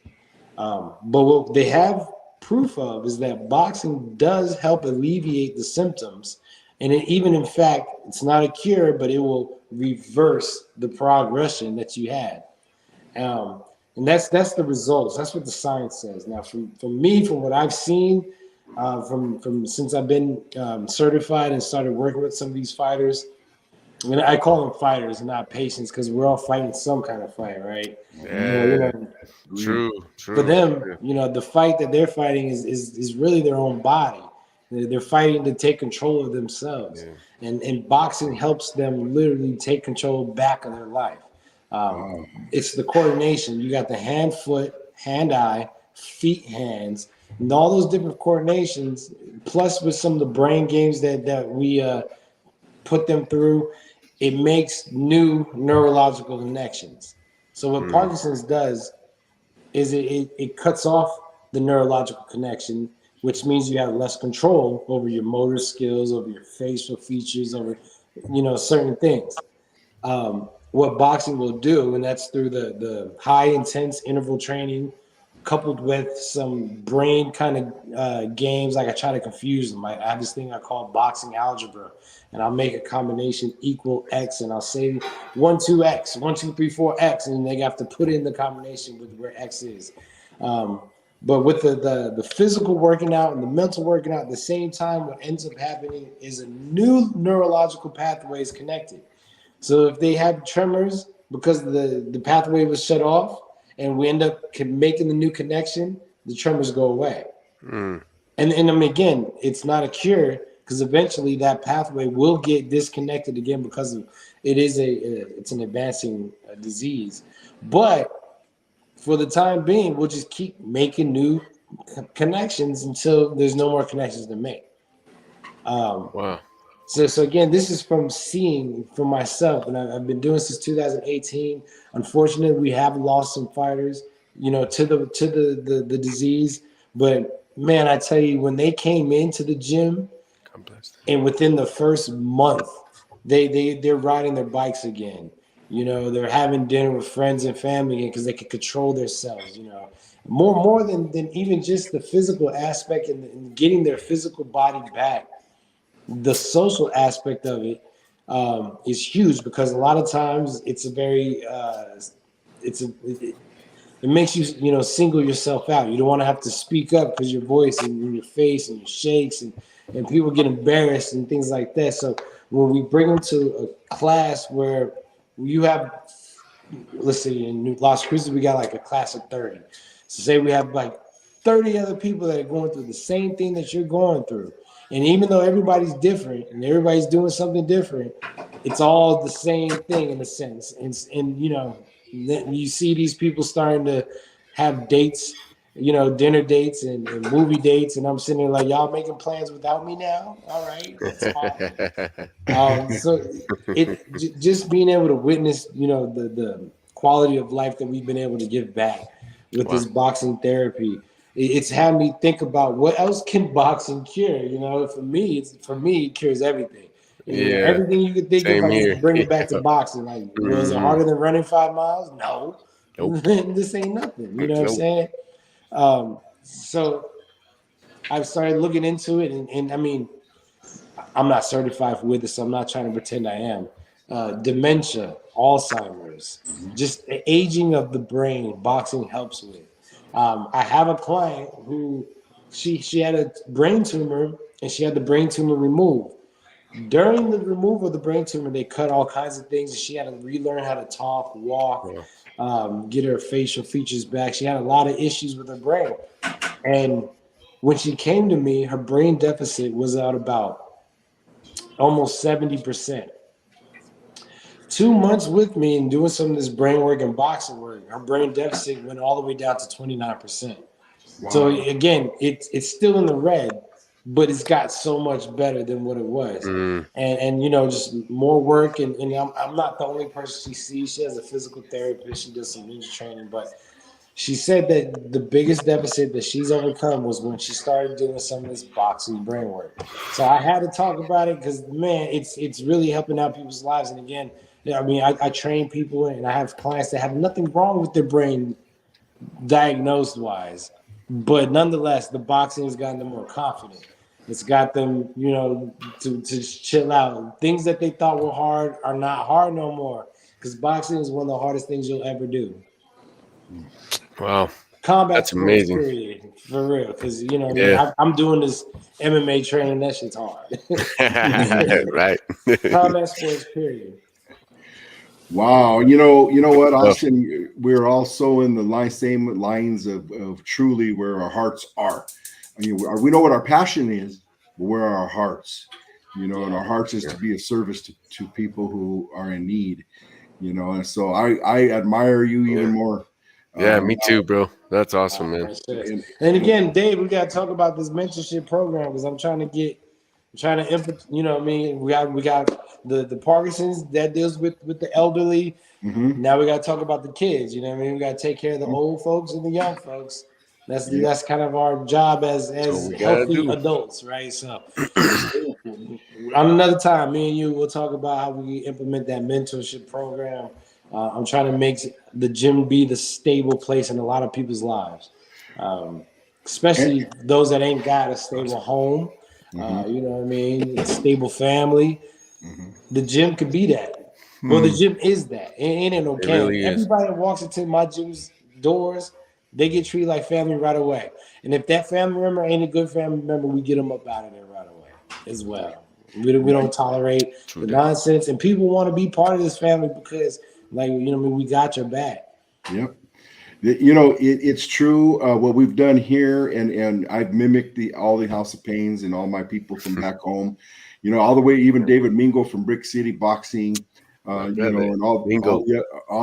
D: But what they have proof of is that boxing does help alleviate the symptoms. And even in fact, it's not a cure, but it will reverse the progression that you had. And that's the results. That's what the science says. Now, from me, from what I've seen, from since I've been certified and started working with some of these fighters, I call them fighters, not patients, because we're all fighting some kind of fight, right?
F: Yeah. True.
D: For them, the fight that they're fighting is really their own body. They're fighting to take control of themselves, and boxing helps them literally take control back of their life. It's the coordination. You got the hand, foot, hand, eye, feet, hands, and all those different coordinations, plus with some of the brain games that we put them through, it makes new neurological connections. So what Parkinson's does is it cuts off the neurological connection, which means you have less control over your motor skills, over your facial features, over certain things. What boxing will do, and that's through the high intense interval training, coupled with some brain kind of games. Like I try to confuse them. I have this thing I call boxing algebra, and I'll make a combination equal X, and I'll say 1, 2, X, 1, 2, 3, 4, X, and they have to put in the combination with where X is. But with the physical working out and the mental working out at the same time, what ends up happening is a new neurological pathway is connected. So if they have tremors because the pathway was shut off and we end up making the new connection, the tremors go away. And I mean, again, it's not a cure because eventually that pathway will get disconnected again because it's an advancing disease. But for the time being, we'll just keep making new connections until there's no more connections to make.
F: Wow.
D: So again, this is from seeing for myself, and I've been doing this since 2018. Unfortunately, we have lost some fighters, to the disease. But man, I tell you, when they came into the gym, and within the first month, they're riding their bikes again. They're having dinner with friends and family again because they can control themselves. More than even just the physical aspect and getting their physical body back. The social aspect of it is huge because a lot of times it's a very it makes you single yourself out. You don't want to have to speak up because your voice and your face and your shakes and people get embarrassed and things like that. So when we bring them to a class where you have, let's say in Las Cruces we got like a class of 30. So say we have like 30 other people that are going through the same thing that you're going through. And even though everybody's different and everybody's doing something different, it's all the same thing in a sense. And you see these people starting to have dates, dinner dates and movie dates. And I'm sitting there like, y'all making plans without me now? All right. That's so just being able to witness, the quality of life that we've been able to give back with this boxing therapy. It's had me think about what else can boxing cure. For me, it cures everything. Everything you could think of, like, bring it back to boxing. Like, was it harder than running 5 miles? No. Nope. This ain't nothing. You know what I'm saying? So I've started looking into it, and I mean, I'm not certified with it, so I'm not trying to pretend I am. Dementia, Alzheimer's, just aging of the brain, boxing helps with. I have a client who she had a brain tumor and she had the brain tumor removed. During the removal of the brain tumor, they cut all kinds of things and she had to relearn how to talk, walk, get her facial features back. She had a lot of issues with her brain. And when she came to me, her brain deficit was at about almost 70%. 2 months with me and doing some of this brain work and boxing work, her brain deficit went all the way down to 29%. Wow. So again, it's still in the red, but it's got so much better than what it was. And you know, just more work. And I'm not the only person she sees. She has a physical therapist. She does some ninja training. But she said that the biggest deficit that she's overcome was when she started doing some of this boxing brain work. So I had to talk about it because, man, it's really helping out people's lives. And again, I mean, I train people and I have clients that have nothing wrong with their brain diagnosed-wise. But nonetheless, the boxing has gotten them more confident. It's got them, you know, to chill out. Things that they thought were hard are not hard no more because boxing is one of the hardest things you'll ever do.
F: Wow.
D: Combat
F: That's amazing.
D: Period, for real. Because, you know, I'm doing this MMA training. That shit's hard.
F: Right.
D: Combat sports, period.
A: Wow, you know what, Austin? We're also in the same lines of truly where our hearts are. I mean, we know what our passion is, but where are our hearts? You know, and our hearts is to be of service to people who are in need. You know, and so I admire you even more.
F: Yeah, me too, bro. That's awesome, man.
D: And again, Dave, we got to talk about this mentorship program because I'm trying to you know what I mean? We got the Parkinson's that deals with the elderly. Now we got to talk about the kids. You know what I mean? We got to take care of the old folks and the young folks. That's kind of our job as healthy adults, right? So on another time, me and you will talk about how we implement that mentorship program. I'm trying to make the gym be the stable place in a lot of people's lives, especially those that ain't got a stable home. You know what I mean? A stable family. The gym could be that. Well, the gym is that. It ain't no can. Really everybody that walks into my gym's doors, they get treated like family right away. And if that family member ain't a good family member, we get them up out of there right away as well. We don't tolerate the nonsense. And people want to be part of this family because, like, you know, we got your back.
A: Yep. You know, it's true. What we've done here, and I've mimicked all the House of Pains and all my people from back home. You know, all the way, even David Mingo from Brick City Boxing. You know, and all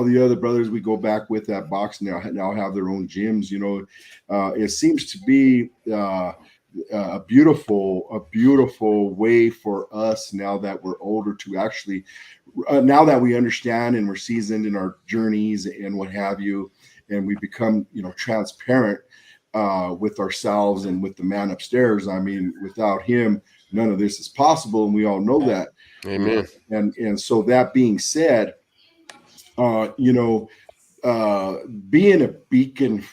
A: the other brothers we go back with that box now have their own gyms. You know, it seems to be a beautiful way for us now that we're older to actually, now that we understand and we're seasoned in our journeys and what have you, and we become, you know, transparent with ourselves and with the man upstairs. I mean, without him, none of this is possible, and we all know that.
F: Amen.
A: And so that being said, you know, being a beacon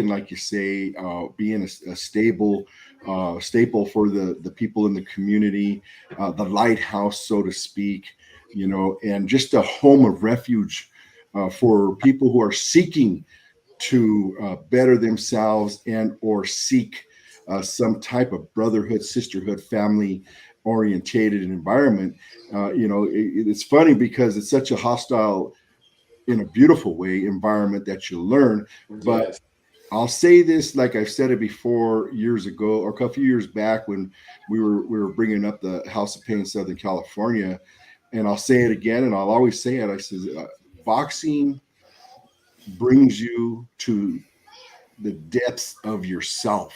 A: like you say, being a staple for the people in the community, the lighthouse, so to speak, you know, and just a home of refuge for people who are seeking to better themselves and or seek some type of brotherhood, sisterhood, family orientated environment. You know, it's funny because it's such a hostile, in a beautiful way, environment that you learn. But I'll say this, like I've said it before years ago, or a few years back when we were bringing up the House of Pain in Southern California, and I'll say it again, and I'll always say it. I says, boxing brings you to the depths of yourself.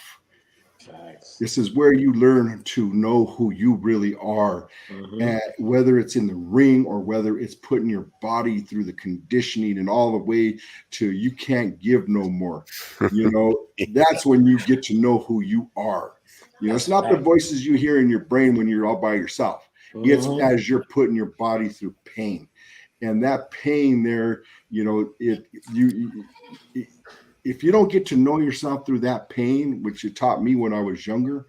A: This is where you learn to know who you really are, and whether it's in the ring or whether it's putting your body through the conditioning and all the way to you can't give no more. You know, that's when you get to know who you are. You know, it's not the voices you hear in your brain when you're all by yourself. It's as you're putting your body through pain, and that pain there, you know, if you don't get to know yourself through that pain, which it taught me when I was younger,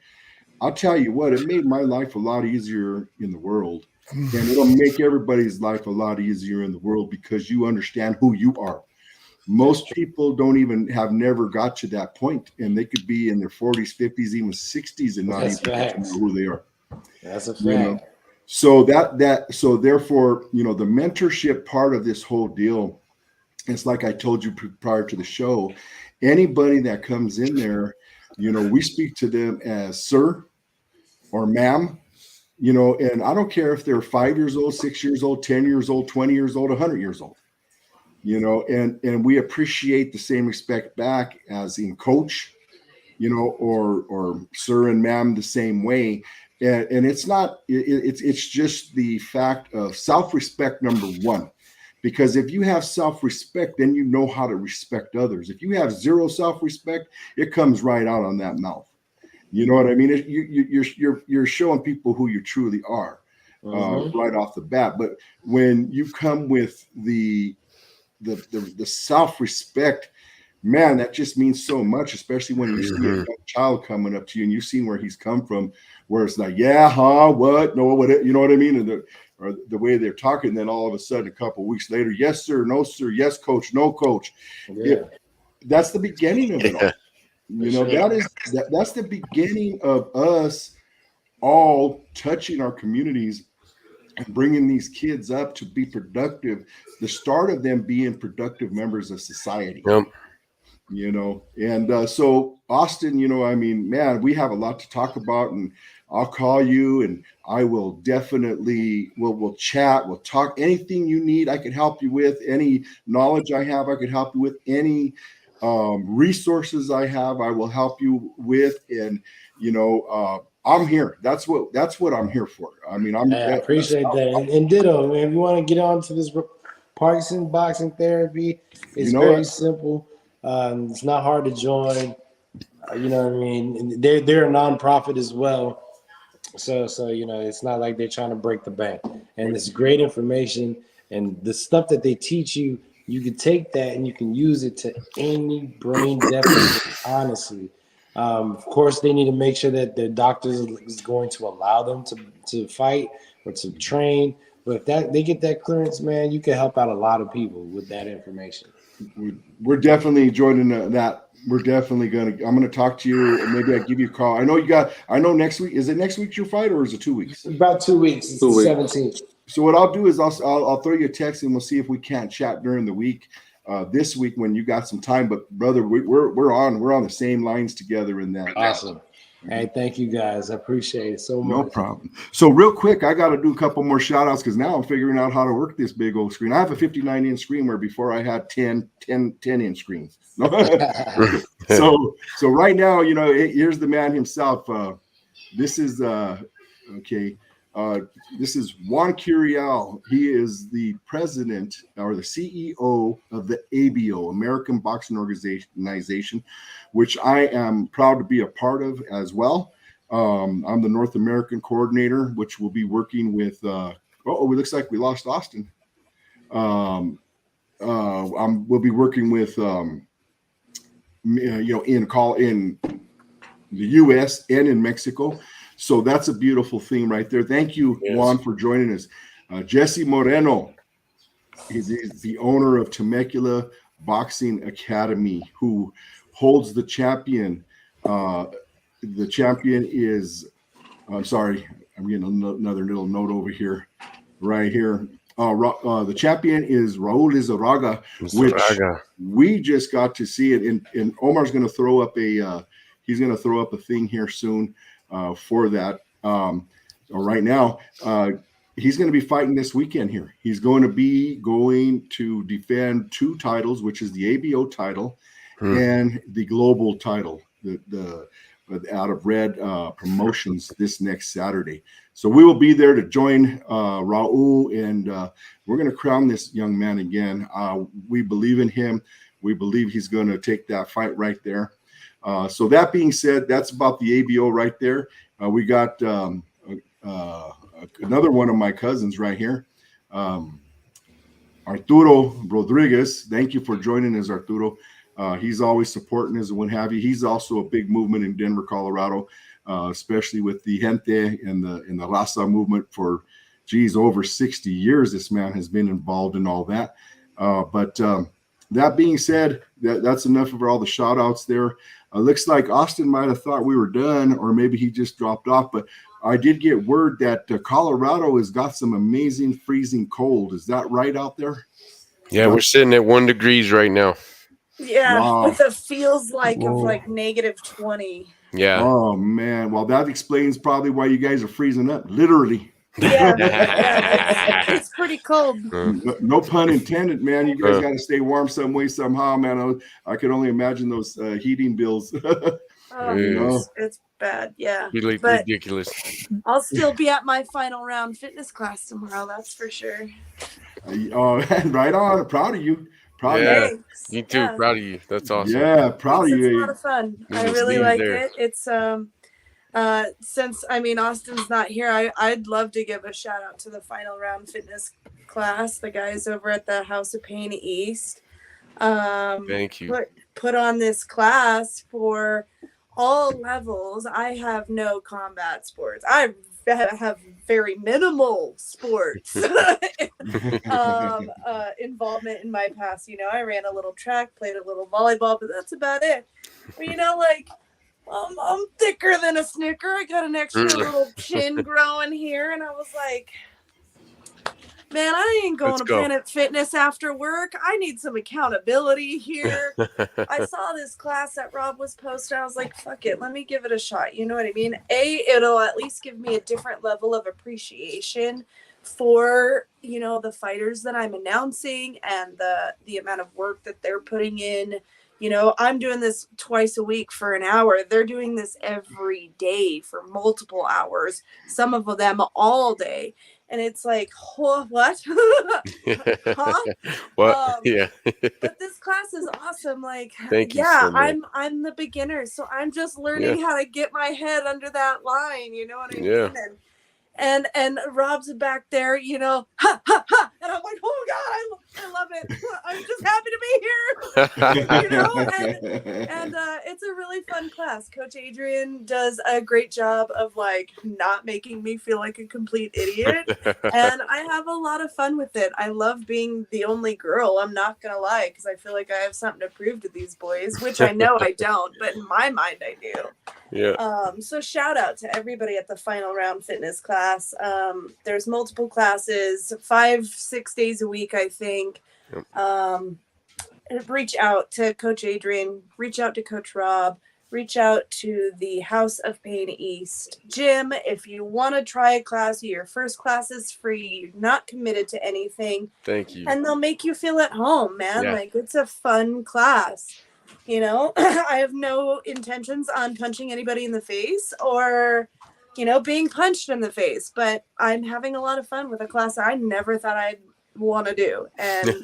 A: I'll tell you what, it made my life a lot easier in the world. And it'll make everybody's life a lot easier in the world because you understand who you are. Most people have never got to that point, and they could be in their 40s, 50s, even 60s and not even get to know who they are.
D: That's a fact.
A: You know? So therefore, you know, the mentorship part of this whole deal, it's like I told you prior to the show, anybody that comes in there, we speak to them as sir or ma'am, and I don't care if they're 5 years old, 6 years old, 10 years old, 20 years old, 100 years old, and we appreciate the same respect back as in coach, or sir and ma'am the same way. And it's not, it's just the fact of self-respect, number one. Because if you have self-respect, then you know how to respect others. If you have zero self-respect, it comes right out on that mouth. You know what I mean? You're showing people who you truly are right off the bat. But when you come with the self-respect, man, that just means so much, especially when you see a young child coming up to you and you've seen where he's come from, where it's like, yeah, huh, what, no, what, you know what I mean? And or the way they're talking, then all of a sudden, a couple of weeks later, yes, sir, no, sir, yes, coach, no, coach. Yeah. That's the beginning of it all. That's the beginning of us all touching our communities and bringing these kids up to be productive, the start of them being productive members of society.
F: Yep.
A: And so Austin, I mean, man, we have a lot to talk about, and I'll call you and I will definitely, we'll chat, we'll talk, anything you need, I can help you with, any knowledge I have, I could help you with, any resources I have, I will help you with. And, I'm here. That's what I'm here for. I mean, I
D: appreciate that. And ditto, man, if you want to get on to this Parkinson boxing therapy, it's very simple. It's not hard to join. You know what I mean? They're a nonprofit as well. So it's not like they're trying to break the bank. And it's great information. And the stuff that they teach you, you can take that and you can use it to any brain deficit, honestly. Of course, they need to make sure that their doctors is going to allow them to fight or to train. But if they get that clearance, man, you can help out a lot of people with that information.
A: We're definitely joining that. We're definitely I'm going to talk to you, and maybe I'll give you a call. I know next week. Is it next week your fight, or is it 2 weeks?
D: About 2 weeks. It's the 17th.
A: So what I'll do is I'll throw you a text, and we'll see if we can't chat during the week. This week when you got some time, but brother, we're on the same lines together in that.
D: Awesome. Hey, thank you guys. I appreciate it so much.
A: No problem. So real quick, I got to do a couple more shout outs because now I'm figuring out how to work this big old screen. I have a 59-inch screen where before I had 10-inch screens. So right now, here's the man himself. This is okay. This is Juan Curiel. He is the president or the CEO of the ABO, American Boxing Organization, which I am proud to be a part of as well. I'm the North American coordinator, which will be working with, it looks like we lost Austin. We'll be working with, in the U.S. and in Mexico. So that's a beautiful thing right there. Thank you, Juan, for joining us. Jesse Moreno is the owner of Temecula Boxing Academy, who holds the champion. The champion is, I'm sorry, I'm getting another little note over here, right here. The champion is Raul Lizarraga, which we just got to see it. And Omar's going to throw up he's going to throw up a thing here soon. For that, right now, he's going to be fighting this weekend here. He's going to defend 2 titles, which is the ABO title and the global title, the out of Red Promotions this next Saturday. So we will be there to join Raul, and we're going to crown this young man again. We believe in him. We believe he's going to take that fight right there. So that being said, that's about the ABO right there. We got another one of my cousins right here, Arturo Rodriguez. Thank you for joining us, Arturo. He's always supporting us and what have you. He's also a big movement in Denver, Colorado, especially with the Gente and the Raza movement for, over 60 years. This man has been involved in all that. But that being said, that's enough of all the shout outs there. Looks like Austin might have thought we were done, or maybe he just dropped off. But I did get word that Colorado has got some amazing freezing cold. Is that right out there?
F: Yeah, we're sitting at 1 degree right now.
C: Yeah,
A: Wow.
C: with a feels like of
B: Whoa.
C: like -20.
F: Yeah.
A: Oh man. Well, that explains probably why you guys are freezing up, literally.
C: Yeah, yeah, it's pretty cold.
A: No pun intended, man. You guys got to stay warm some way, somehow, man. I could only imagine those heating bills.
C: Oh,
A: You know?
C: it's bad, yeah.
F: Be like
C: But
F: ridiculous.
C: I'll still be at my final round fitness class tomorrow. That's for sure.
A: Oh, right on. Proud of you. Proud of you.
F: Yeah.
C: Thanks.
F: Me too.
C: Yeah.
F: Proud of you. That's awesome.
A: Yeah, proud
C: Thanks,
A: of
C: it's a
A: you.
C: lot of fun.
F: There's
C: I
F: a
C: really
F: theme
C: like
F: there.
C: it. It's since Austin's not here, I'd love to give a shout out to the final round fitness class, the guys over at the House of Pain East.
F: Thank you.
C: Put on this class for all levels. I have no combat sports. I have very minimal sports involvement in my past. I ran a little track, played a little volleyball, but that's about it. But like, I'm thicker than a Snicker. I got an extra little chin growing here, and I was like, man, I ain't going to Planet Fitness after work. I need some accountability here. I saw this class that Rob was posting. I was like, fuck it, let me give it a shot. You know what I mean? It'll at least give me a different level of appreciation for, the fighters that I'm announcing and the amount of work that they're putting in. I'm doing this twice a week for an hour. They're doing this every day for multiple hours, some of them all day. And it's like, what? Huh?
F: What? Yeah.
C: But this class is awesome. Like,
F: Thank you so much.
C: I'm the beginner, so I'm just learning how to get my head under that line. You know what I mean? And Rob's back there, ha, ha, ha. And I'm like, oh God, I love it. I'm just happy to be here. And it's a really fun class. Coach Adrian does a great job of like not making me feel like a complete idiot. And I have a lot of fun with it. I love being the only girl. I'm not going to lie, because I feel like I have something to prove to these boys, which I know I don't, but in my mind I do.
F: Yeah.
C: So shout out to everybody at the final round fitness class. There's multiple classes, 5-6 days a week, I think. Reach out to Coach Adrian, reach out to Coach Rob, reach out to the House of Pain East gym. If you want to try a class, your first class is free. You're not committed to anything.
F: Thank you.
C: And they'll make you feel at home, man.
F: Yeah.
C: Like, it's a fun class. I have no intentions on punching anybody in the face or, being punched in the face, but I'm having a lot of fun with a class I never thought I'd want to do. And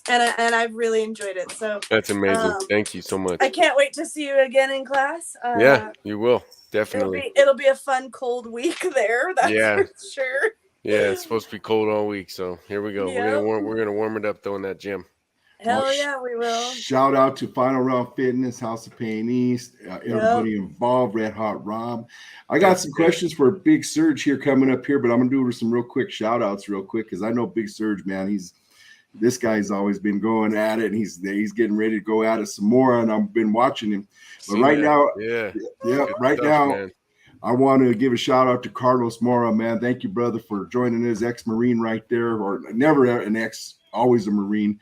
C: I've really enjoyed it. So
F: that's amazing. Thank you so much.
C: I can't wait to see you again in class.
F: Yeah, you will. Definitely.
C: It'll be a fun cold week there. That's for sure.
F: Yeah, it's supposed to be cold all week. So here we go.
C: Yep.
F: We're gonna warm it up though in that gym.
C: Hell yeah, we will.
A: Shout out to Final Round Fitness, House of Pain East, everybody involved, Red Hot Rob. I got some questions for Big Surge here coming up here, but I'm going to do some real quick shout outs real quick because I know Big Surge, man. This guy's always been going at it, and he's getting ready to go at it some more, and I've been watching him. But right now, man. I want to give a shout out to Carlos Mora, man. Thank you, brother, for joining us, ex-Marine right there, or never an ex, always a Marine.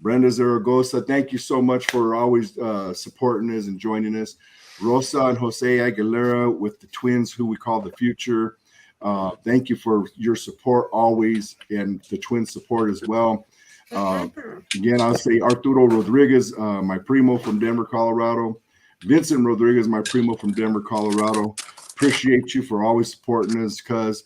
A: Brenda Zaragoza, thank you so much for always supporting us and joining us. Rosa and Jose Aguilera with the twins, who we call the future. Thank you for your support always, and the twin support as well. Again, I'll say Arturo Rodriguez, my primo from Denver, Colorado. Vincent Rodriguez, my primo from Denver, Colorado. Appreciate you for always supporting us, cuz.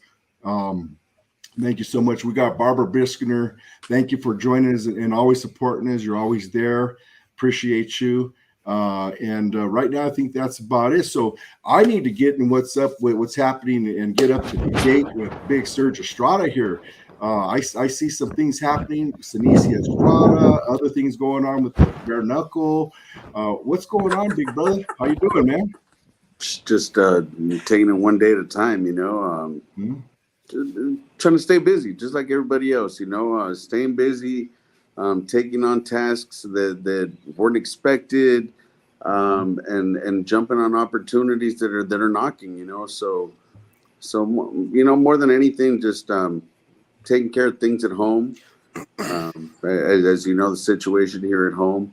A: Thank you so much. We got Barbara Biskiner. Thank you for joining us and always supporting us. You're always there. Appreciate you. And right now, I think that's about it. So I need to get in what's up with what's happening and get up to date with Big Surge Estrada here. I see some things happening. Sinisi Estrada, other things going on with Bare-Knuckle. What's going on, big brother? How you doing, man?
E: Just taking it one day at a time, trying to stay busy, just like everybody else, staying busy, taking on tasks that weren't expected, and jumping on opportunities that are knocking, so more than anything, just taking care of things at home, As you know, the situation here at home.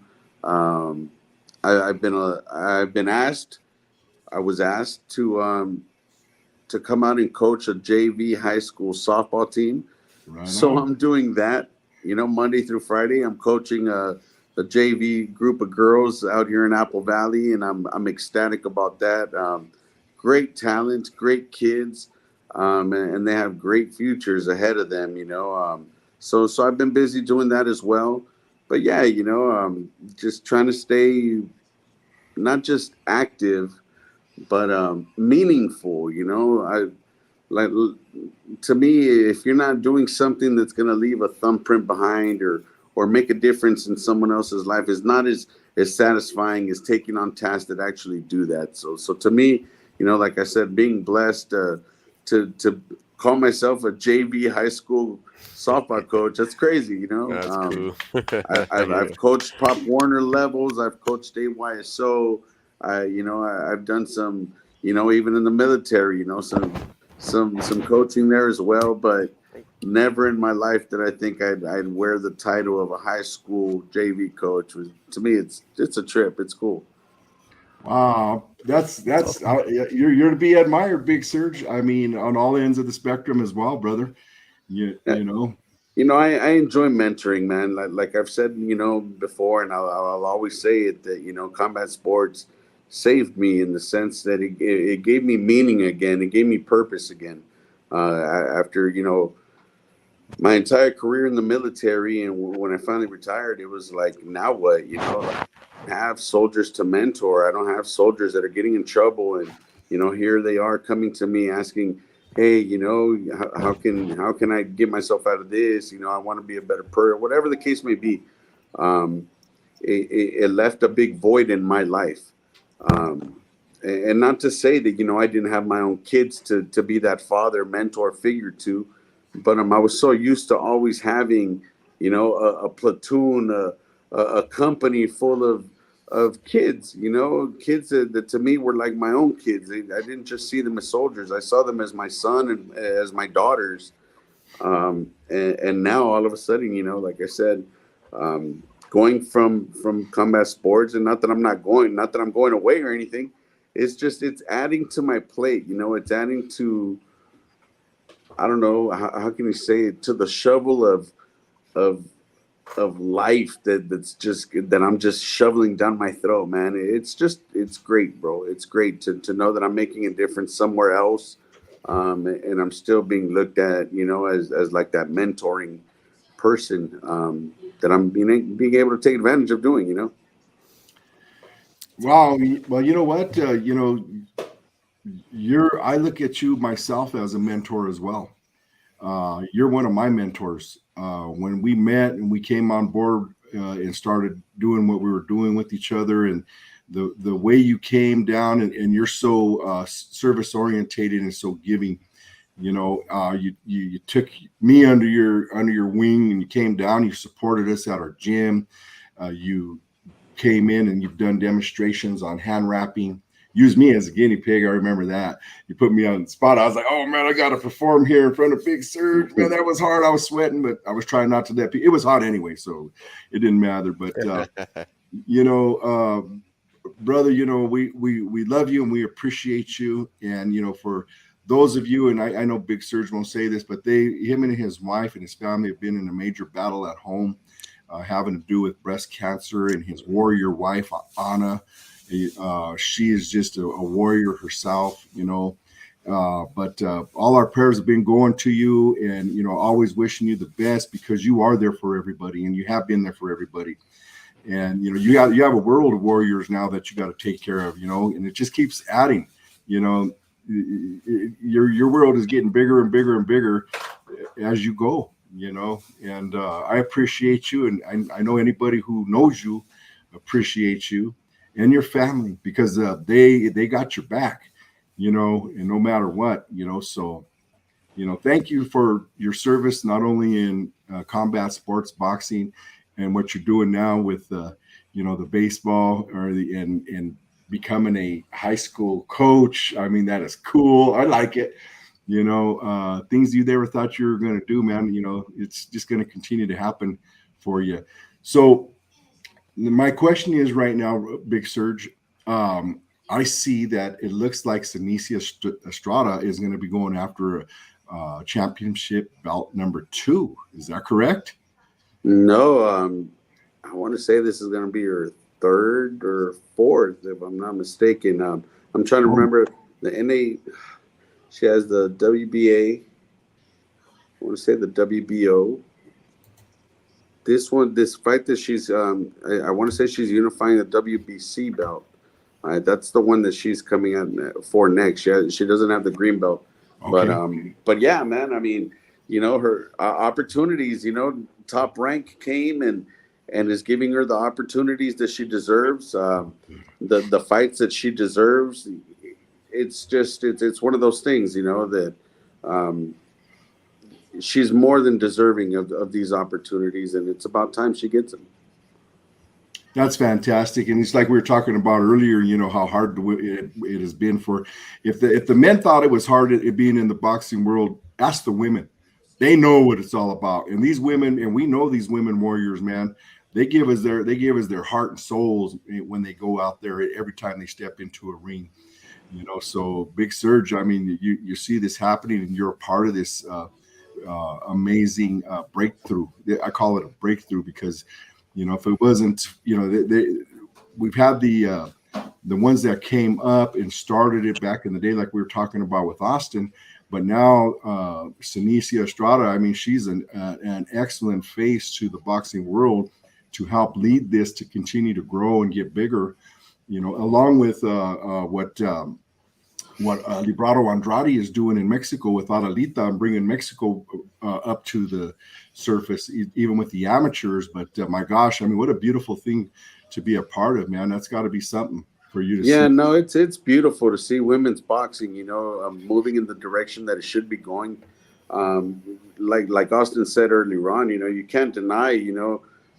E: I've been asked. I was asked to come out and coach a JV high school softball team.
A: Right
E: So
A: on.
E: I'm doing that. Monday through Friday, I'm coaching a JV group of girls out here in Apple Valley, and I'm ecstatic about that. Great talent, great kids, and they have great futures ahead of them. So I've been busy doing that as well. But yeah, just trying to stay not just active, but meaningful. I like to me, if you're not doing something that's going to leave a thumbprint behind or make a difference in someone else's life, is not as satisfying as taking on tasks that actually do that. So to me, like I said, being blessed to call myself a JV high school softball coach, that's crazy.
F: That's cool.
E: I've coached Pop Warner levels. I've coached AYSO. I've done some, even in the military, some coaching there as well, but never in my life did I think I'd wear the title of a high school JV coach. To me, it's a trip. It's cool.
A: Wow, that's you're to be admired, Big Surge. I mean, on all ends of the spectrum as well, brother. You know.
E: I enjoy mentoring, man. Like I've said, before, and I'll always say it, that combat sports saved me in the sense that it gave me meaning again. It gave me purpose again. After my entire career in the military, and when I finally retired, it was like, now what? I have soldiers to mentor. I don't have soldiers that are getting in trouble, and here they are coming to me asking, hey, how can I get myself out of this? I want to be a better person, whatever the case may be. It left a big void in my life. And not to say that, I didn't have my own kids to be that father, mentor figure to, but I was so used to always having, a platoon, a company full of kids, kids that to me were like my own kids. I didn't just see them as soldiers. I saw them as my son and as my daughters. And now all of a sudden, like I said, going from combat sports, and not that I'm going away or anything. It's adding to my plate. It's adding to, I don't know, how can you say it, to the shovel of life that I'm just shoveling down my throat, man. It's great, bro. It's great to know that I'm making a difference somewhere else. And I'm still being looked at, as like that mentoring person, that I'm being able to take advantage of doing,
A: Wow. Well, you know what? I look at you myself as a mentor as well. You're one of my mentors. When we met and we came on board and started doing what we were doing with each other, and the way you came down, and you're so service orientated and so giving. You took me under your wing, and you came down. You supported us at our gym. You came in and you've done demonstrations on hand wrapping. Use me as a guinea pig. I remember that. You put me on the spot. I was like, oh man, I got to perform here in front of Big Surge. Man, that was hard. I was sweating, but I was trying not to let people. It was hot anyway, so it didn't matter. But brother, we love you and we appreciate you. And for those of you, and I know Big Surge won't say this, but him and his wife and his family have been in a major battle at home, having to do with breast cancer. And his warrior wife, Anna, she is just a warrior herself, but all our prayers have been going to you, and always wishing you the best, because you are there for everybody, and you have been there for everybody. And you have a world of warriors now that you got to take care of, and it just keeps adding. Your world is getting bigger and bigger and bigger as you go, and I appreciate you, and I know anybody who knows you appreciates you and your family, because they got your back, and no matter what, so thank you for your service, not only in combat sports, boxing, and what you're doing now with the baseball, and becoming a high school coach. I mean, that is cool. I like it. things you never thought you were going to do, man. It's just going to continue to happen for you. So my question is right now, Big Surge, I see that it looks like Sanchez Estrada is going to be going after championship belt number 2. Is that correct?
E: No, I want to say this is going to be her 3rd or 4th, if I'm not mistaken. I'm trying to remember the NA. She has the WBA. I want to say the WBO. This fight that she's, I want to say she's unifying the WBC belt. That's the one that she's coming out for next. She doesn't have the green belt, okay. But yeah, man. I mean, her opportunities. Top Rank came and is giving her the opportunities that she deserves. The fights that she deserves. It's one of those things, that she's more than deserving of these opportunities, and it's about time she gets them.
A: That's fantastic, and it's like we were talking about earlier. How hard it has been for. If the men thought it was hard it being in the boxing world, ask the women. They know what it's all about, and these women, and we know these women warriors, man. They give us their heart and souls when they go out there every time they step into a ring. So Big Surge. I mean, you see this happening, and you're a part of this amazing breakthrough. I call it a breakthrough because. If it wasn't, we've had the ones that came up and started it back in the day, like we were talking about with Austin. But now, Sanchez Estrada, I mean, she's an excellent face to the boxing world to help lead this to continue to grow and get bigger. Along with what Librado Andrade is doing in Mexico with Adalita and bringing Mexico up to the surface, even with the amateurs. But my gosh, I mean, what a beautiful thing to be a part of, man. That's got to be something for you to see.
E: Yeah, no, it's beautiful to see women's boxing, moving in the direction that it should be going. Like Austin said earlier on, you can't deny,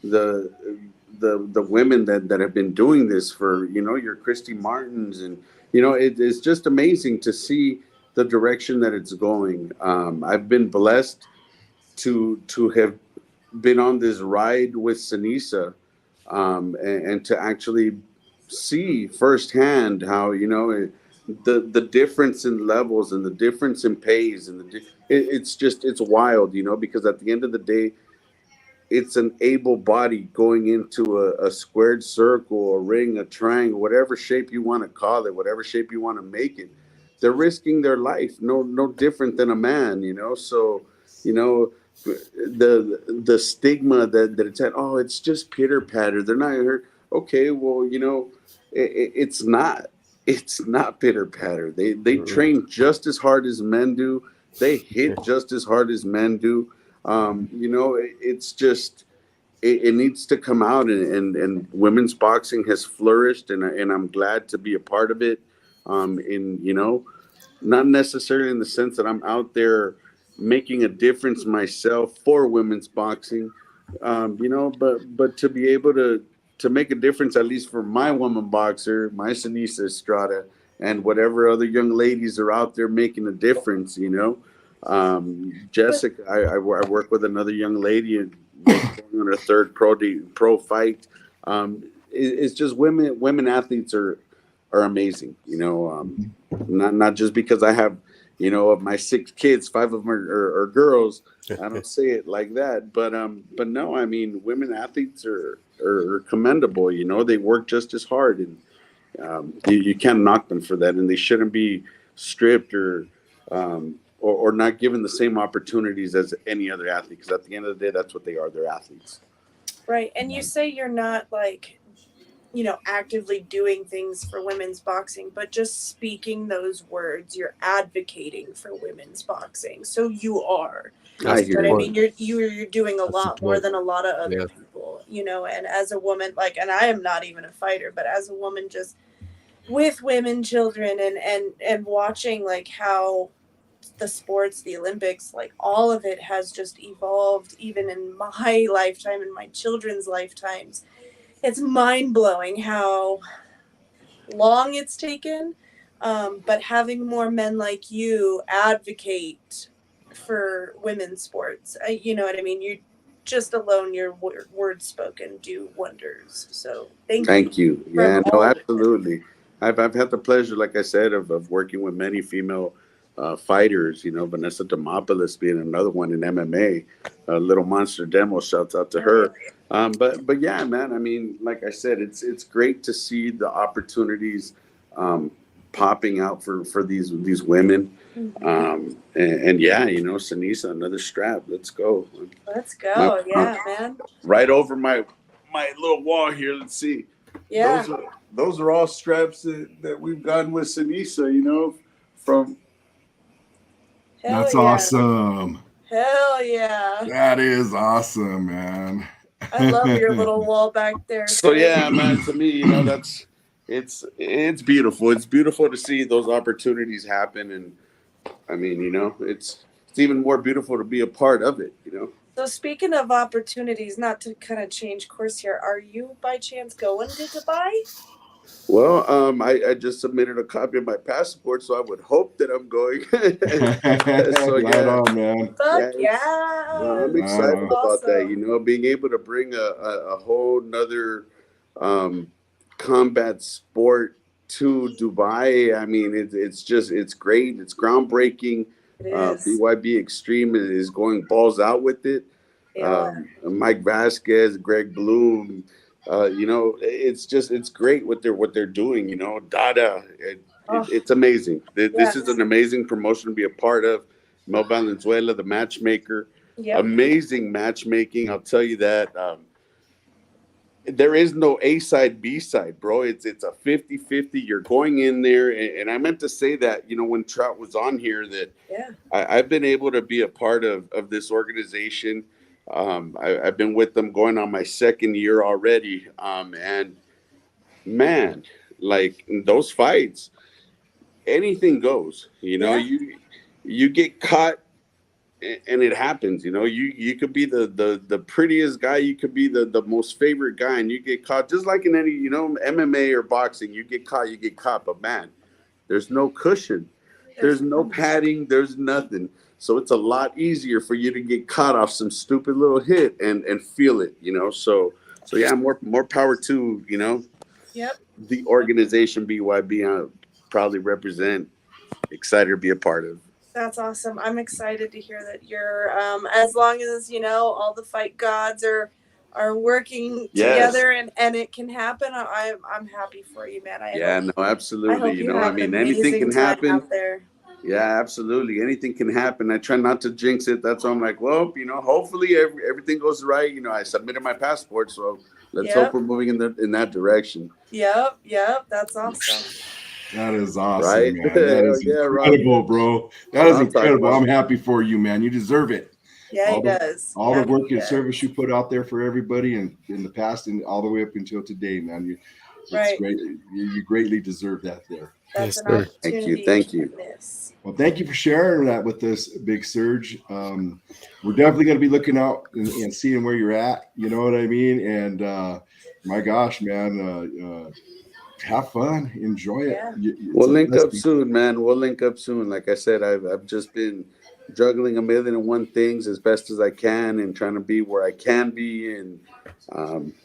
E: the women that have been doing this for, your Christy Martins, and it's just amazing to see the direction that it's going. I've been blessed to have been on this ride with Sanisa, and to actually see firsthand how the difference in levels and the difference in pays, and it's wild, because at the end of the day, it's an able body going into a squared circle, a ring, a triangle, whatever shape you want to call it, whatever shape you want to make it. They're risking their life, no different than a man, So, the stigma that it's at, oh, it's just pitter patter, they're not hurt. Okay, well, it's not pitter patter. They train just as hard as men do. They hit just as hard as men do. It's just it needs to come out, and women's boxing has flourished, and I'm glad to be a part of it. Not necessarily in the sense that I'm out there making a difference myself for women's boxing, but to be able to make a difference, at least for my woman boxer, my Sanchez Estrada, and whatever other young ladies are out there making a difference, Jessica, I work with another young lady and going on her 3rd pro fight. It's just women athletes are amazing, not just because I have, of my 6 kids, 5 of them are girls. I don't say it like that, but no, I mean, women athletes are commendable. They work just as hard, and you can't knock them for that, and they shouldn't be stripped or not given the same opportunities as any other athlete, because at the end of the day, that's what they are. They're athletes.
C: Right. And you say you're not actively doing things for women's boxing, but just speaking those words, you're advocating for women's boxing. So you are. I mean, you're doing a lot more than a lot of other people, and as a woman, and I am not even a fighter, but as a woman, just with women, children, and watching how the sports, the Olympics, all of it has just evolved, even in my lifetime and my children's lifetimes. It's mind-blowing how long it's taken, But having more men like you advocate for women's sports, you know what I mean? You just alone your words spoken do wonders. So
E: Thank you.
C: from
E: Yeah, no,
C: all women.
E: absolutely. I've had the pleasure, like I said, of working with many female fighters. You know, Vanessa Demopoulos being another one in MMA. Little Monster Demo, shouts out to her. But yeah, man. I mean, like I said, it's great to see the opportunities popping out for these women. And yeah, you know, Sanisa, another strap. Let's go.
C: Let's go. Yeah, man.
E: Right over my little wall here. Let's see.
C: Yeah.
E: Those are all straps that we've gotten with Sanisa, you know, from.
A: That's awesome.
C: Hell yeah.
A: That is awesome, man.
C: I love your little wall back there.
E: So yeah, man, to me, you know, it's beautiful. It's beautiful to see those opportunities happen. And I mean, you know, it's even more beautiful to be a part of it, you know.
C: So speaking of opportunities, not to kind of change course here, are you by chance going to Dubai?
E: Well, I just submitted a copy of my passport, so I would hope that I'm going. So yeah,
A: right on, man.
C: Fuck yeah.
E: I'm excited about that. You know, being able to bring a whole nother combat sport to Dubai. I mean, it's great. It's groundbreaking. BYB Extreme is going balls out with it. Mike Vasquez, Greg Bloom. You know, it's great what they're doing. You know, Dada, it's amazing. This is an amazing promotion to be a part of. Mel Valenzuela, the matchmaker, amazing matchmaking. I'll tell you that. There is no A side, B side, bro. It's a 50-50. You're going in there, and I meant to say that, you know, when Trout was on here, that I've been able to be a part of this organization. I've been with them going on my second year already. And man, like in those fights, anything goes. You know, you get caught, and it happens. You know, you could be the prettiest guy, you could be the most favorite guy, and you get caught. Just like in any, you know, MMA or boxing, you get caught. But man, there's no cushion, there's no padding, there's nothing. So it's a lot easier for you to get caught off some stupid little hit and feel it, you know. So yeah, more power to, you know, the organization BYB. I probably represent. Excited to be a part of.
C: That's awesome. I'm excited to hear that you're as long as, you know, all the fight gods are working together and it can happen. I'm happy for you, man.
E: Absolutely. You know, I mean, anything can happen out there. Yeah, absolutely. Anything can happen. I try not to jinx it. That's why I'm like, well, you know, hopefully everything goes right. You know, I submitted my passport, so let's hope we're moving in that direction.
C: Yep. That's awesome.
A: That is awesome,
E: right?
A: Man. That is incredible, bro. That is incredible. I'm happy for you, man. You deserve it.
C: Yeah, he does.
A: All the work and service you put out there for everybody, and in the past and all the way up until today, man. It's great. You greatly deserve that there.
C: That's an opportunity.
E: Thank you.
A: Well, thank you for sharing that with us, Big Surge. We're definitely going to be looking out and seeing where you're at. You know what I mean? And my gosh, man, have fun, enjoy it.
E: We'll link up soon, man. We'll link up soon. Like I said, I've just been juggling 1,000,001 things as best as I can and trying to be where I can be. And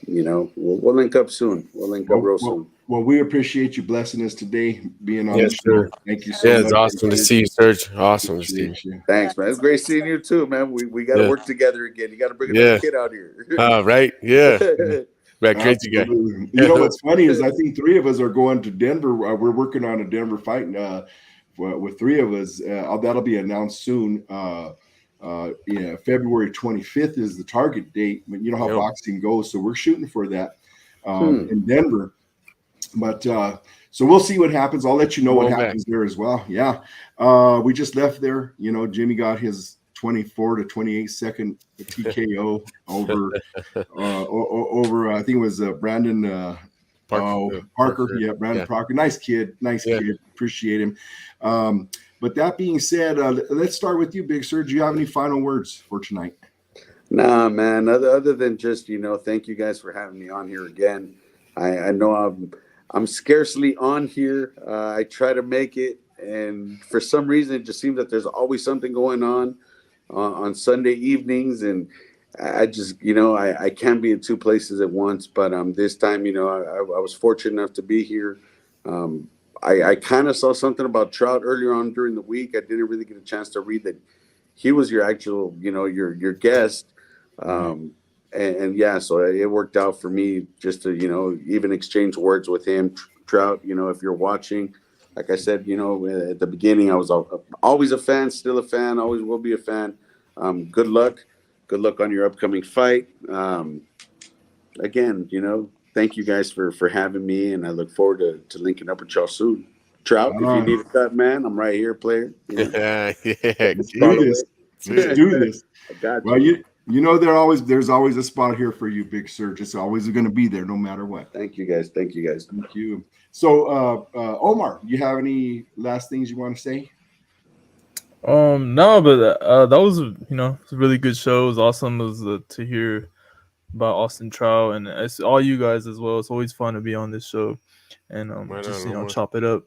E: you know, we'll link up soon. We'll link up real soon.
A: Well, we appreciate you blessing us today, being on the show. Thank you so much.
F: It's awesome to see you, Serge. Awesome to see you.
E: Thanks, man. It's great seeing you too, man. We got to work together again. You got to bring another kid out here.
F: Right? Yeah. Right, crazy guy.
A: You know what's funny is I think 3 of us are going to Denver. We're working on a Denver fight with 3 of us. That'll be announced soon. February 25th is the target date. But you know how boxing goes, so we're shooting for that in Denver. But so we'll see what happens. I'll let you know what happens there as well. Yeah, we just left there. You know, Jimmy got his 24 to 28 second TKO over I think it was Brandon Parker. Yeah, Brandon Parker. Nice kid. Kid. Appreciate him. But that being said, let's start with you, Big Sir. Do you have any final words for tonight?
E: Nah, man. Other than just, you know, thank you guys for having me on here again. I know I'm scarcely on here. I try to make it, and for some reason, it just seems that there's always something going on Sunday evenings, and I just, I can't be in two places at once. But this time, I was fortunate enough to be here. I kind of saw something about Trout earlier on during the week. I didn't really get a chance to read that he was your actual, your guest. And yeah, so it worked out for me just to, even exchange words with him. Trout, if you're watching, like I said, at the beginning, I was always a fan, still a fan, always will be a fan. Good luck on your upcoming fight. Again, thank you guys for having me, and I look forward to linking up with y'all soon. Trout, if you need a cut, man, I'm right here, player.
F: Yeah,
A: let's do this. Let's do this.
E: I got
A: well,
E: you.
A: There's always a spot here for you, Big Sir. It's always going to be there, no matter what.
E: Thank you, guys. Thank you.
A: So, Omar, you have any last things you want to say?
B: No, but that was it's a really good show. It was awesome. It was to hear about Austin Trout, and it's all you guys as well. It's always fun to be on this show and chop it up.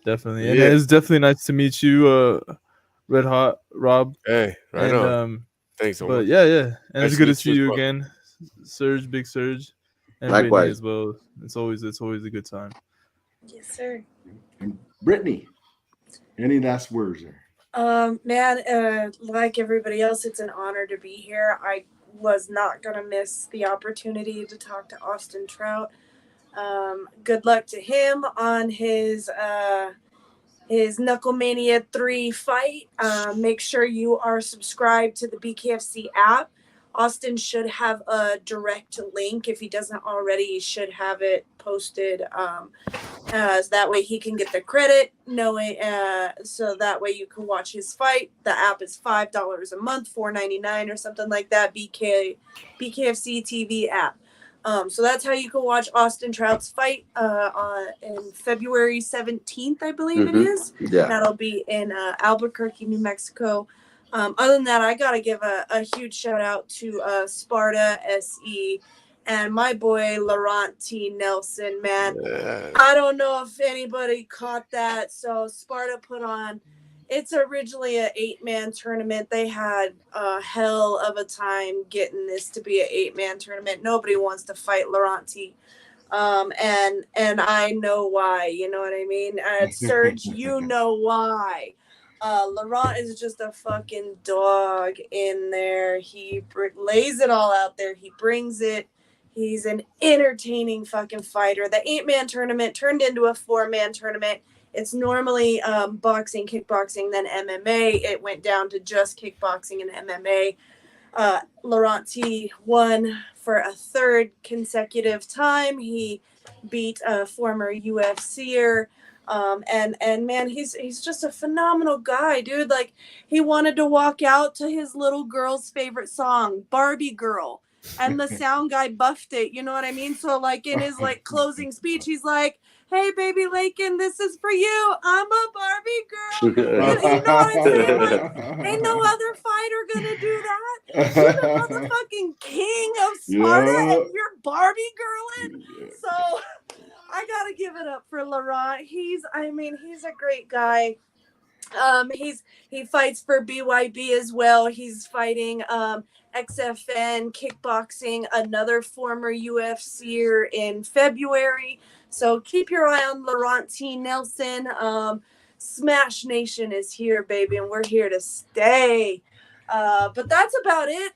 B: Definitely, and it's definitely nice to meet you, Red Hot Rob.
F: Hey, right on. Thanks,
B: Omar. But yeah, and it's good to see you again, Serge, Big Serge, and
E: likewise
B: Brittany as well. It's always a good time.
C: Yes, sir.
A: And Brittany, any last words there?
C: Man, like everybody else, it's an honor to be here. I was not gonna miss the opportunity to talk to Austin Trout. Good luck to him on his Knuckle Mania 3 fight. Make sure you are subscribed to the BKFC app. Austin should have a direct link. If he doesn't already, he should have it posted. So that way he can get the credit, so that way you can watch his fight. The app is $5 a month, $4.99 or something like that. BKFC TV app. So that's how you can watch Austin Trout's fight in February 17th, I believe it is.
E: Yeah.
C: That'll be in Albuquerque, New Mexico. Other than that, I got to give a huge shout out to Sparta SE and my boy Laurent T. Nelson, man. Yeah. I don't know if anybody caught that. So Sparta put on, it's originally an 8-man tournament. They had a hell of a time getting this to be an 8-man tournament. Nobody wants to fight Laurent T. And I know why, you know what I mean? Serge, you know why. Laurent is just a fucking dog in there. He lays it all out there. He brings it. He's an entertaining fucking fighter. The 8-man tournament turned into a 4-man tournament. It's normally boxing, kickboxing, then MMA. It went down to just kickboxing and MMA. Laurent T won for a third consecutive time. He beat a former UFCer. And man, he's just a phenomenal guy, dude. Like, he wanted to walk out to his little girl's favorite song, Barbie Girl, and the sound guy buffed it, you know what I mean? So like in his like closing speech, he's like, "Hey baby Lakin, this is for you. I'm a Barbie girl." You know what I'm saying? Like, ain't no other fighter gonna do that. You're the motherfucking king of Sparta, and you're Barbie girling. So I gotta give it up for Laurent. He's a great guy. He fights for BYB as well. He's fighting XFN kickboxing, another former UFCer in February. So keep your eye on Laurent T. Nelson. Smash Nation is here, baby, and we're here to stay. But that's about it.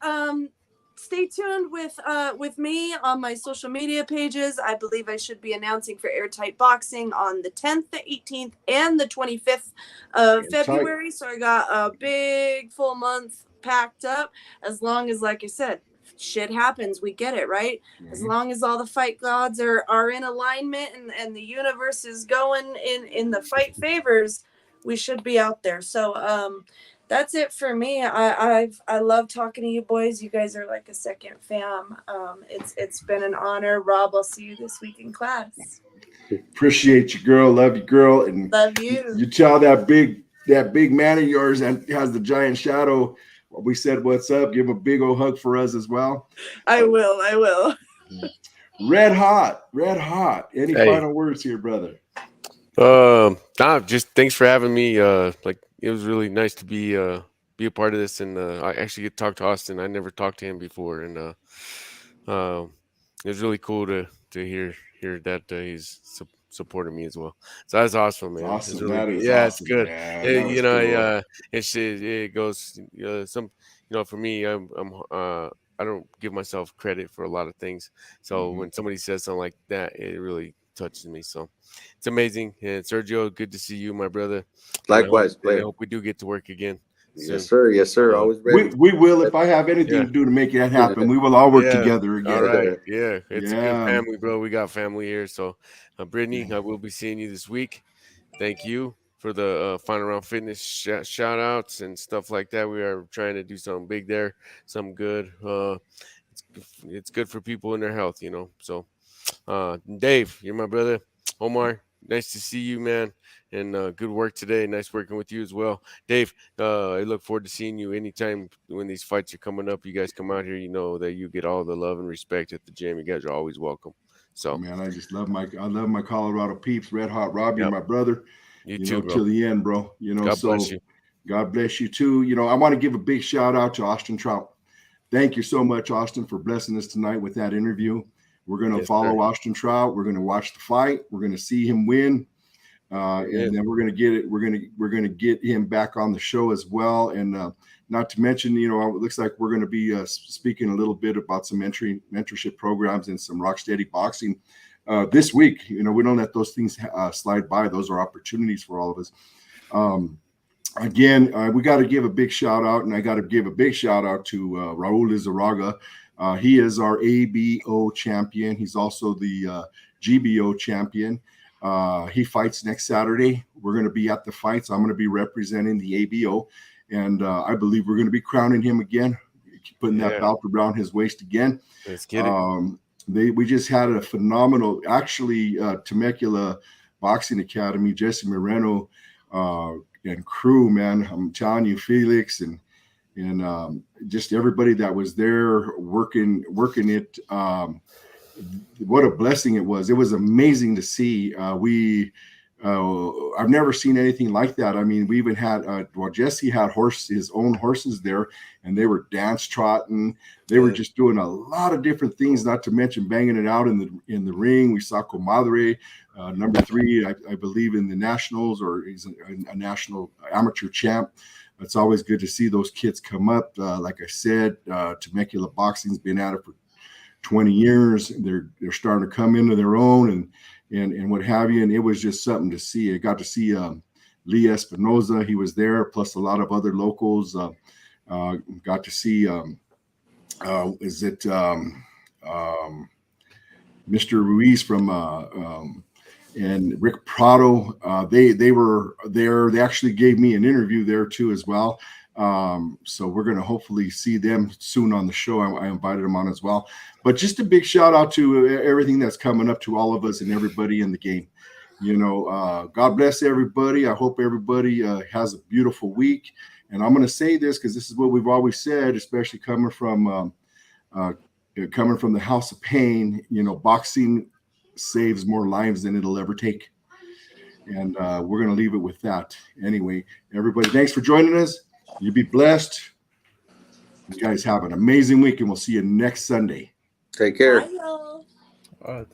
C: Stay tuned with me on my social media pages. I believe I should be announcing for Airtight Boxing on the 10th, the 18th, and the 25th of February. So I got a big full month packed up. As long as, like I said, shit happens, we get it, right? Mm-hmm. As long as all the fight gods are in alignment and the universe is going in the fight favors, we should be out there. So that's it for me. I love talking to you boys. You guys are like a second fam. It's been an honor. Rob, I'll see you this week in class.
A: Appreciate you, girl. Love you, girl. And
C: love you.
A: You tell that big man of yours and has the giant shadow. We said what's up. Give him a big old hug for us as well.
C: I will.
A: Red hot. Any
F: Hey.
A: final words here, brother?
F: Nah, just thanks for having me. Like it was really nice to be a part of this, and I actually get to talk to Austin. I never talked to him before, and it was really cool to hear that he's supporting me as well. So that's awesome, man.
A: That's
F: It's
A: awesome.
F: really
A: That
F: good.
A: is
F: Yeah, it's
A: awesome,
F: good.
A: man. That was
F: You know,
A: cool.
F: it goes. Some, for me, I don't give myself credit for a lot of things. So
A: Mhm.
F: when somebody says something like that, it really touches me. So it's amazing. And Sergio, good to see you, my brother.
E: Likewise,
F: And I
E: player.
F: hope we do get to work again soon.
E: Yes, sir. Always
A: We
E: ready.
A: will. If I have anything
F: Yeah.
A: to do to make that happen, we will all work
F: Yeah.
A: together
F: All
A: again.
F: right. Yeah. It's a good
A: Yeah.
F: family, bro. We got family here. So, Brittany, I will be seeing you this week. Thank you for the Final Round Fitness shout outs and stuff like that. We are trying to do something big there, something good. It's good for people in their health, So, Dave, you're my brother. Omar, nice to see you, man. And good work today. Nice working with you as well. Dave, I look forward to seeing you anytime when these fights are coming up. You guys come out here, you know that you get all the love and respect at the gym. You guys are always welcome. So,
A: man, I love my Colorado peeps. Red Hot Rob, you're
F: yep.
A: my brother.
F: You too, bro.
A: Till the end, bro.
F: God bless you.
A: God bless you too. I want to give a big shout out to Austin Trout. Thank you so much, Austin, for blessing us tonight with that interview. We're going to follow Austin Trout. We're going to watch the fight. We're going to see him win. And then we're going to get it. We're going to get him back on the show as well. And not to mention, it looks like we're going to be speaking a little bit about some mentorship programs and some Rocksteady boxing this week. We don't let those things slide by. Those are opportunities for all of us. Again, we got to give a big shout out, and I got to give a big shout out to Raul Lizarraga. He is our ABO champion. He's also the GBO champion. He fights next Saturday. We're going to be at the fights. I'm going to be representing the ABO, and I believe we're going to be crowning him again, putting that belt around his waist again.
F: Let's get it.
A: We just had a phenomenal, actually, Temecula Boxing Academy, Jesse Moreno and crew, man. I'm telling you, Felix and just everybody that was there working it. What a blessing it was. It was amazing to see. I've never seen anything like that. I mean, we even had Jesse had his own horses there, and they were dance trotting. They were just doing a lot of different things, not to mention banging it out in the ring. We saw Comadre, number 3, I believe, in the nationals, or he's a national amateur champ. It's always good to see those kids come up. Like I said, Temecula Boxing's been at it for 20 years. They're starting to come into their own and what have you. And it was just something to see. I got to see Lee Espinoza. He was there, plus a lot of other locals. Got to see Mr. Ruiz from and Rick Prado. They were there. They actually gave me an interview there too as well. So we're going to hopefully see them soon on the show. I invited them on as well. But just a big shout out to everything that's coming up, to all of us and everybody in the game. God bless everybody. I hope everybody has a beautiful week. And I'm going to say this because this is what we've always said, especially coming from the House of Pain. Boxing saves more lives than it'll ever take. And we're going to leave it with that. Anyway, everybody, thanks for joining us. You be blessed. You guys have an amazing week, and we'll see you next Sunday.
E: Take care.
C: Bye, y'all.
B: All right.